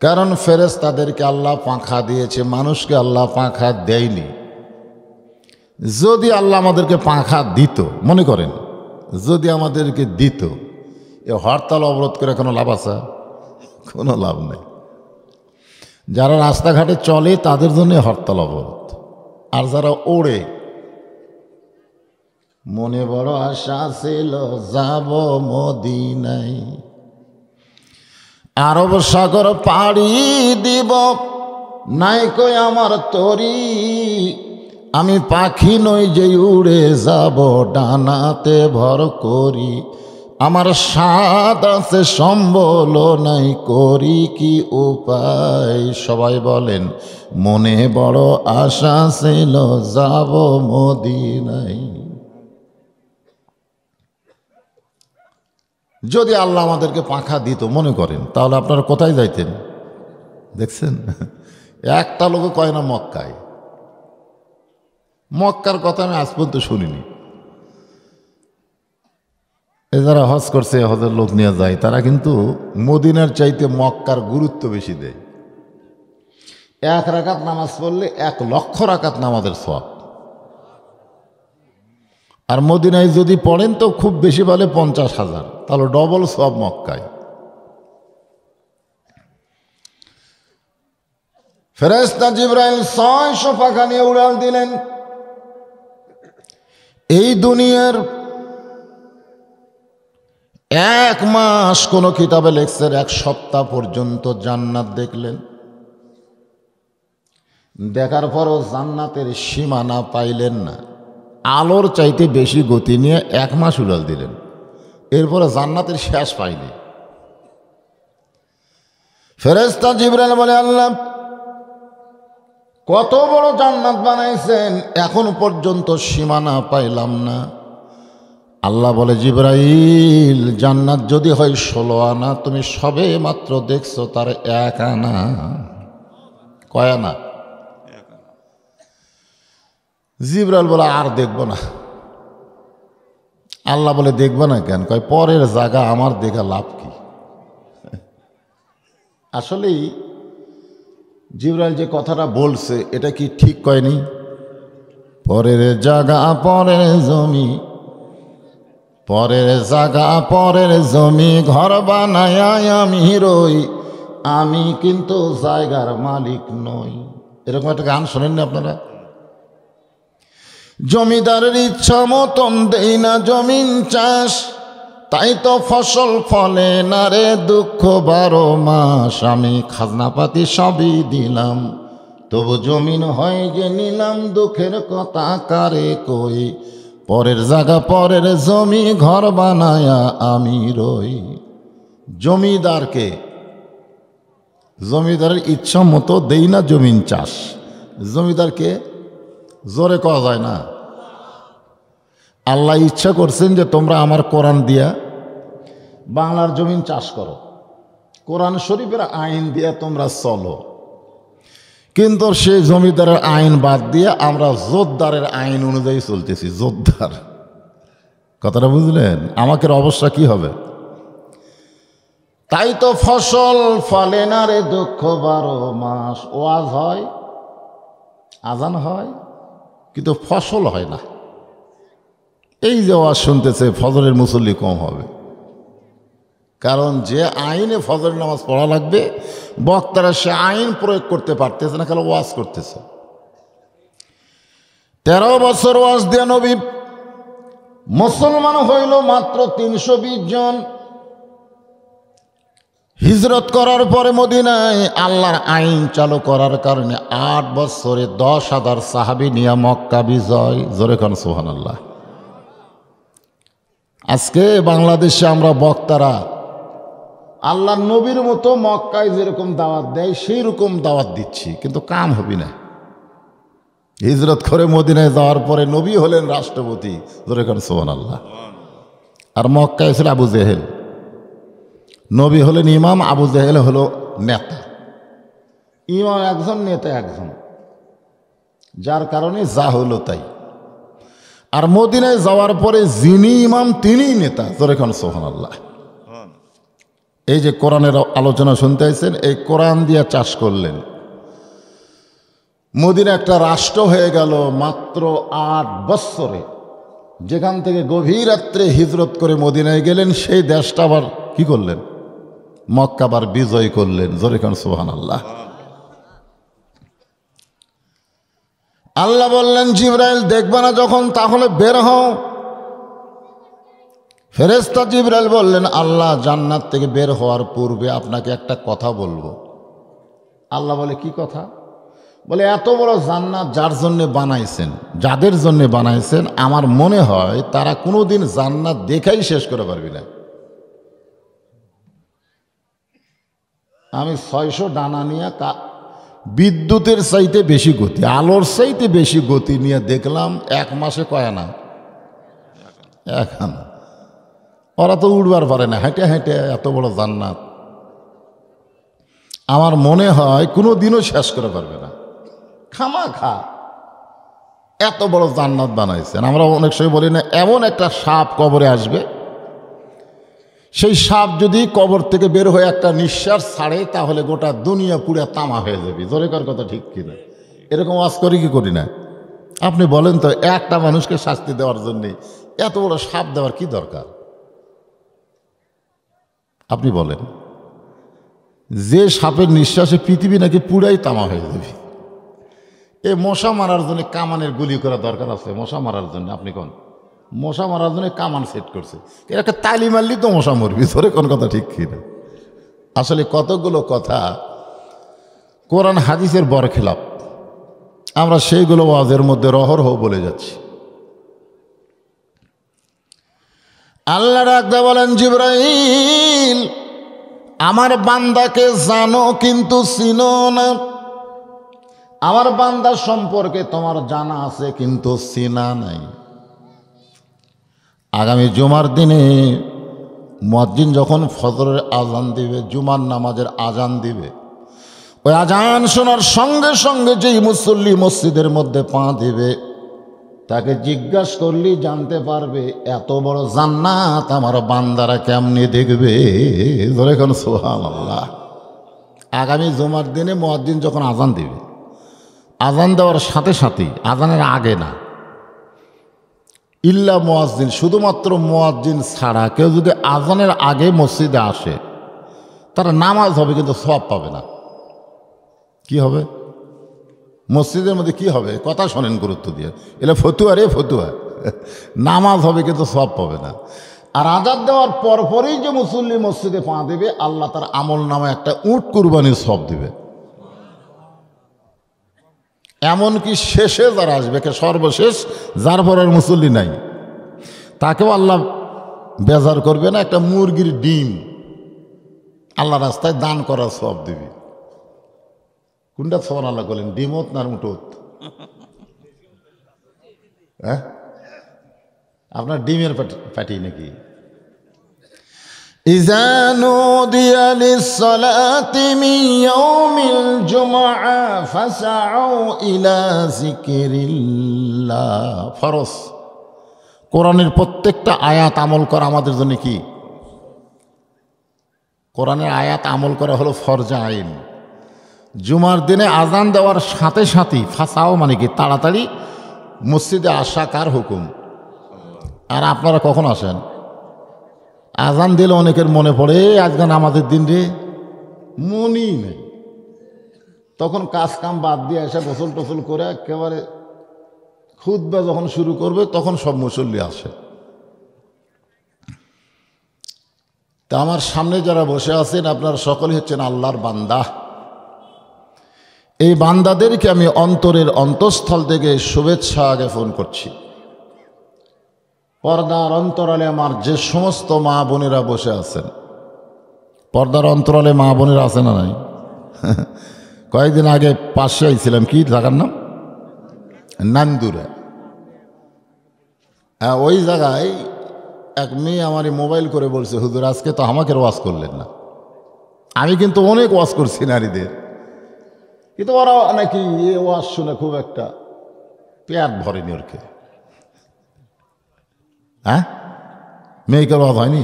কারণ ফেরেশতাদেরকে আল্লাহ পাখা দিয়েছে, মানুষকে আল্লাহ পাখা দেয়নি। যদি আল্লাহ আমাদেরকে পাখা দিত, মনে করেন যদি আমাদেরকে দিত, এ হরতাল অবরোধ করে কোনো লাভ আছে? কোনো লাভ নেই। যারা রাস্তাঘাটে চলে তাদের জন্য হরতাল অবরোধ, আর যারা ওড়ে, মনে বড় আশা ছিল যাব মদিনায়, আরব সাগর পাড়ি দিব, নাই কই আমার তরি, আমি পাখি নই যে উড়ে যাব, ডানাতে ভর করি, আমার স্বাদ আছে সম্বল নাই, করি কি উপায়। সবাই বলেন, মনে বড় আশা ছিল যাব মদিনায়। যদি আল্লাহ আমাদেরকে পাখা দিত, মনে করেন, তাহলে আপনারা কোথায় যাইতেন? দেখছেন, একটা লোক কয় না মক্কায়। মক্কার কথা আমি আজ পর্যন্ত শুনিনি। যারা হজ করছে, হজের লোক নিয়ে যায়, তারা কিন্তু মদিনার চাইতে মক্কার গুরুত্ব বেশি দেয়। 1 রাকাত নামাজ পড়লে 1 লক্ষ রাকাত নামাজের সওয়াব। আর মদিনায় যদি পড়েন তো খুব বেশি বলে 50,000, তাহলে ডবল সওয়াব মক্কায়। ফেরেশতা জিবরাইল 600 পাখা নিয়ে উড়াল দিলেন। এই দুনিয়ার 1 মাস কোন কিতাবে লেখছে 1 সপ্তাহ পর্যন্ত জান্নাত দেখলেন। দেখার পরও জান্নাতের সীমানা পাইলেন না। আলোর চাইতে বেশি গতি নিয়ে 1 মাস উড়াল দিলেন, এরপরে জান্নাতের শেষ পাইনি। ফেরেশতা জিবরাইল বলে, আল্লাহ কত বড় জান্নাত বানাইছেন, এখন পর্যন্ত সীমানা পাইলাম না। আল্লাহ বলে, জিবরাইল জান্নাত যদি হয় 16 আনা, তুমি সবে মাত্র দেখছো তার 1 আনা। কয় আনা? জিবরাইল বলে, আর দেখব না। আল্লাহ বলে, দেখব না কেন? কয়, পরের জায়গা আমার দেখা লাভ কি? আসলেই জিবরাইল যে কথাটা বলছে এটা কি ঠিক কয়নি? পরের জায়গা পরের জমি, পরের জায়গা পরের জমি, ঘর বানায় আমি রই, আমি কিন্তু জায়গার মালিক নই। এরকম একটা গান শোনেন না আপনারা? জমিদারের ইচ্ছা মতন দেই না জমিন চাষ, তাই তো ফসল ফলে না রে, দুঃখ 12 মাস। আমি খাজনাপাতি সবই দিলাম, তবু জমিন হয় যে নিলাম, দুঃখের কথা কারে কই, পরের জায়গা পরের জমি, ঘর বানায়া আমি রই। জমিদারকে, জমিদারের ইচ্ছা মতো দেই না জমিন চাষ। জমিদারকে জোরে কওয়া যায় না। আল্লাহ ইচ্ছা করছেন যে তোমরা আমার কোরআন দিয়া বাংলার জমিন চাষ করো, কোরআন শরীফের আইন দিয়া তোমরা চলো। কিন্তু সেই জমিদারের আইন বাদ দিয়ে আমরা জোরদারের আইন অনুযায়ী চলতেছি। জোরদার, কথাটা বুঝলেন? আমাকে অবস্থা কি হবে? তাই তো ফসল ফলে না রে দুঃখ 12 মাস। ওয়াজ হয়, আজান হয়, কিন্তু ফসল হয় না। এই যে ওয়াজ শুনতেছে, ফজরের মুসল্লি কম হবে। কারণ যে আইনে ফজরের নামাজ পড়া লাগবে, বক্তারা সে আইন প্রয়োগ করতে পারতেছে না, খালি ওয়াজ করতেছে। 13 বছর ওয়াজ দিয়ে নবী মুসলমান হইল মাত্র 320 জন। হিজরত করার পরে মদিনায় আল্লাহর আইন চালু করার কারণে 8 বছরে 10,000 সাহাবী নিয়ে মক্কা বিজয়। জোরে খান সুবহানাল্লাহ। আজকে বাংলাদেশে আমরা বক্তারা আল্লাহর নবীর মতো মক্কায় যেরকম দাওয়াত দেয় সেই রকম দাওয়াত দিচ্ছি, কিন্তু কাম হবি না। হিজরত করে মদিনায় যাওয়ার পরে নবী হলেন রাষ্ট্রপতি। জোরে খান সুবহানাল্লাহ। আর মক্কায় ছিল আবু জেহেল। নবী হলেন ইমাম, আবু জেহেল হলো নেতা। ইমাম একজন, নেতা একজন, যার কারণে যা হলো তাই। আর মদিনায় যাওয়ার পরে যিনি ইমাম তিনিই নেতা। জোরে খান সুবহানাল্লাহ। এই যে কোরআনের আলোচনা শুনতে আইছেন, এই কোরআন দিয়ে চাষ করলেন। মদিনা একটা রাষ্ট্র হয়ে গেল মাত্র 8 বছরে। যেখান থেকে গভীর রাত্রে হিজরত করে মদিনায় গেলেন, সেই দেশটা আবার কি করলেন? মক্কা আবার বিজয় করলেন। জোরে খান সুবহানাল্লাহ। আল্লাহ বললেন, জিবরাইল দেখবে না যখন, তাহলে বের হও। ফেরেশতা জিবরাইল বললেন, আল্লাহ জান্নাত থেকে বের হওয়ার পূর্বে আপনাকে একটা কথা বলবো। আল্লাহ বলে, কি কথা? বলে, এত বড় জান্নাত যার জন্যে বানাইছেন, যাদের জন্যে বানাইছেন, আমার মনে হয় তারা কোনোদিন জান্নাত দেখাই শেষ করে পারবি না। আমি 600 ডানা নিয়ে বিদ্যুতের চাইতে বেশি গতি, আলোর চাইতে বেশি গতি নিয়ে দেখলাম 1 মাসে কয় আনা? 1 আনা। ওরা তো উড়বার পারে না, হেঁটে হেঁটে এত বড় জান্নাত আমার মনে হয় কোনো দিনও শেষ করে পারবে না। খামাখা এত বড় জান্নাত বানাইছেন। আমরা অনেক সময় বলি না, এমন একটা সাপ কবরে আসবে, সেই সাপ যদি কবর থেকে বের হয়ে একটা নিঃশ্বাস ছাড়ে, তাহলে গোটা দুনিয়া পুরা তামা হয়ে যাবে। জোরে কার কথা ঠিক কিনা? এরকম ওয়াজ করি কি করি না? আপনি বলেন তো, একটা মানুষকে শাস্তি দেওয়ার জন্যে এত বড় সাপ দেওয়ার কি দরকার? আপনি বলেন। যে সাপের নিঃশ্বাসে পৃথিবী নাকি পুরাই তামা হয়ে যাবে। এ মশা মারার জন্য কামানের গুলি করা দরকার আছে? মশা মারার জন্য আপনি কোন মশা মারার জন্য কামান সেট করছে, এটাকে তালি মারলি তো মশা মরবি। ধরে কোন কথা ঠিক কিনা? আসলে কতগুলো কথা কোরআন হাদিসের বরখেলাপ, আমরা সেইগুলো ওয়াজের মধ্যে রহরহ বলে যাচ্ছি। আল্লাহ রাখতে বলেন, জিবরাইল আমার বান্দাকে জানো কিন্তু চিনো না। আমার বান্দা সম্পর্কে তোমার জানা আছে কিন্তু চিনা নাই। আগামী জুমার দিনে মুয়াজ্জিন যখন ফজরের আজান দিবে, জুমার নামাজের আজান দিবে, ওই আজান শোনার সঙ্গে সঙ্গে যেই মুসল্লি মসজিদের মধ্যে পা দিবে, তাকে জিজ্ঞাসা করলেই জানতে পারবে এত বড় জান্নাত আমার বান্দারা কেমনি দেখবে। ধরে এখন সুবহানাল্লাহ। আগামী জুমার দিনে মুয়াজ্জিন যখন আজান দিবে, আজান দেওয়ার সাথে সাথেই, আজানের আগে না, ইল্লা মুয়াজ্জিন, শুধুমাত্র মুয়াজ্জিন ছাড়া কেউ যদি আজানের আগে মসজিদে আসে, তারা নামাজ হবে কিন্তু সওয়াব পাবে না। কি হবে? মসজিদের মধ্যে কি হবে? কথা শোনেন গুরুত্ব দিয়ে, এলে ফতুয়া রে ফতুয়া। নামাজ হবে কিন্তু সওয়াব পাবে না। আর আজান দেওয়ার পরপরই যে মুসল্লি মসজিদে পা দেবে, আল্লাহ তার আমল নামে একটা উট কুরবানির সওয়াব দিবে। এমনকি শেষে যারা আসবে, সর্বশেষ যার পর আর মুসল্লি নাই, তাকেও আল্লাহ বেজার করবে না। একটা মুরগির ডিম আল্লাহ রাস্তায় দান করার সওয়াব দিবে। কোনটা সুবহানাল্লাহ বলেন? ডিমত না উটত? হ্যাঁ, আপনার ডিমের প্যাটি নাকি? ইযা নুদিয়া লিস-সালাতি মিন ইয়াউমিল জুমআ ফাসআউ ইলা যিকরিল্লাহ। ফরজ। কোরআনের প্রত্যেকটা আয়াত আমল করা আমাদের জন্য কি? কোরআনের আয়াত আমল করা হলো ফরজে আইন। জুমার দিনে আজান দেওয়ার সাথে সাথেই ফাসাও মানে কি তাড়াতাড়ি মসজিদে আসা কার হুকুম? আর আপনারা কখন আসেন? আজান দিলে অনেকের মনে পড়ে আজকাল আমাদের দিন রে, মনই নেই। তখন কাজ কাম বাদ দিয়ে এসে গোসল টোসল করে একেবারে খুতবা যখন শুরু করবে তখন সব মুসল্লি আসে। তা আমার সামনে যারা বসে আছেন আপনারা সকলেই হচ্ছেন আল্লাহর বান্দা। এই বান্দাদেরকে আমি অন্তরের অন্তঃস্থল থেকে শুভেচ্ছা জ্ঞাপন করছি। পর্দার অন্তরালে আমার যে সমস্ত মা বোনেরা বসে আছেন, পর্দার অন্তরালে মা বোনেরা আছে না নাই? কয়েকদিন আগে পাশে আইছিলাম, কি জায়গার নাম? নান্দুরা। হ্যাঁ, ওই জায়গায় এক মেয়ে আমার মোবাইল করে বলছে, হুজুর আজকে তো আমাকে ওয়াজ করলেন না। আমি কিন্তু অনেক ওয়াজ করছি নারীদের, কিন্তু ওরা নাকি এ ওয়াজ শুনে খুব একটা পেট ভরেনি ওরকে। হ্যাঁ, মেয়েকে ওয়াজ হয়নি?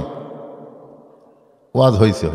ওয়াজ হয়েছে।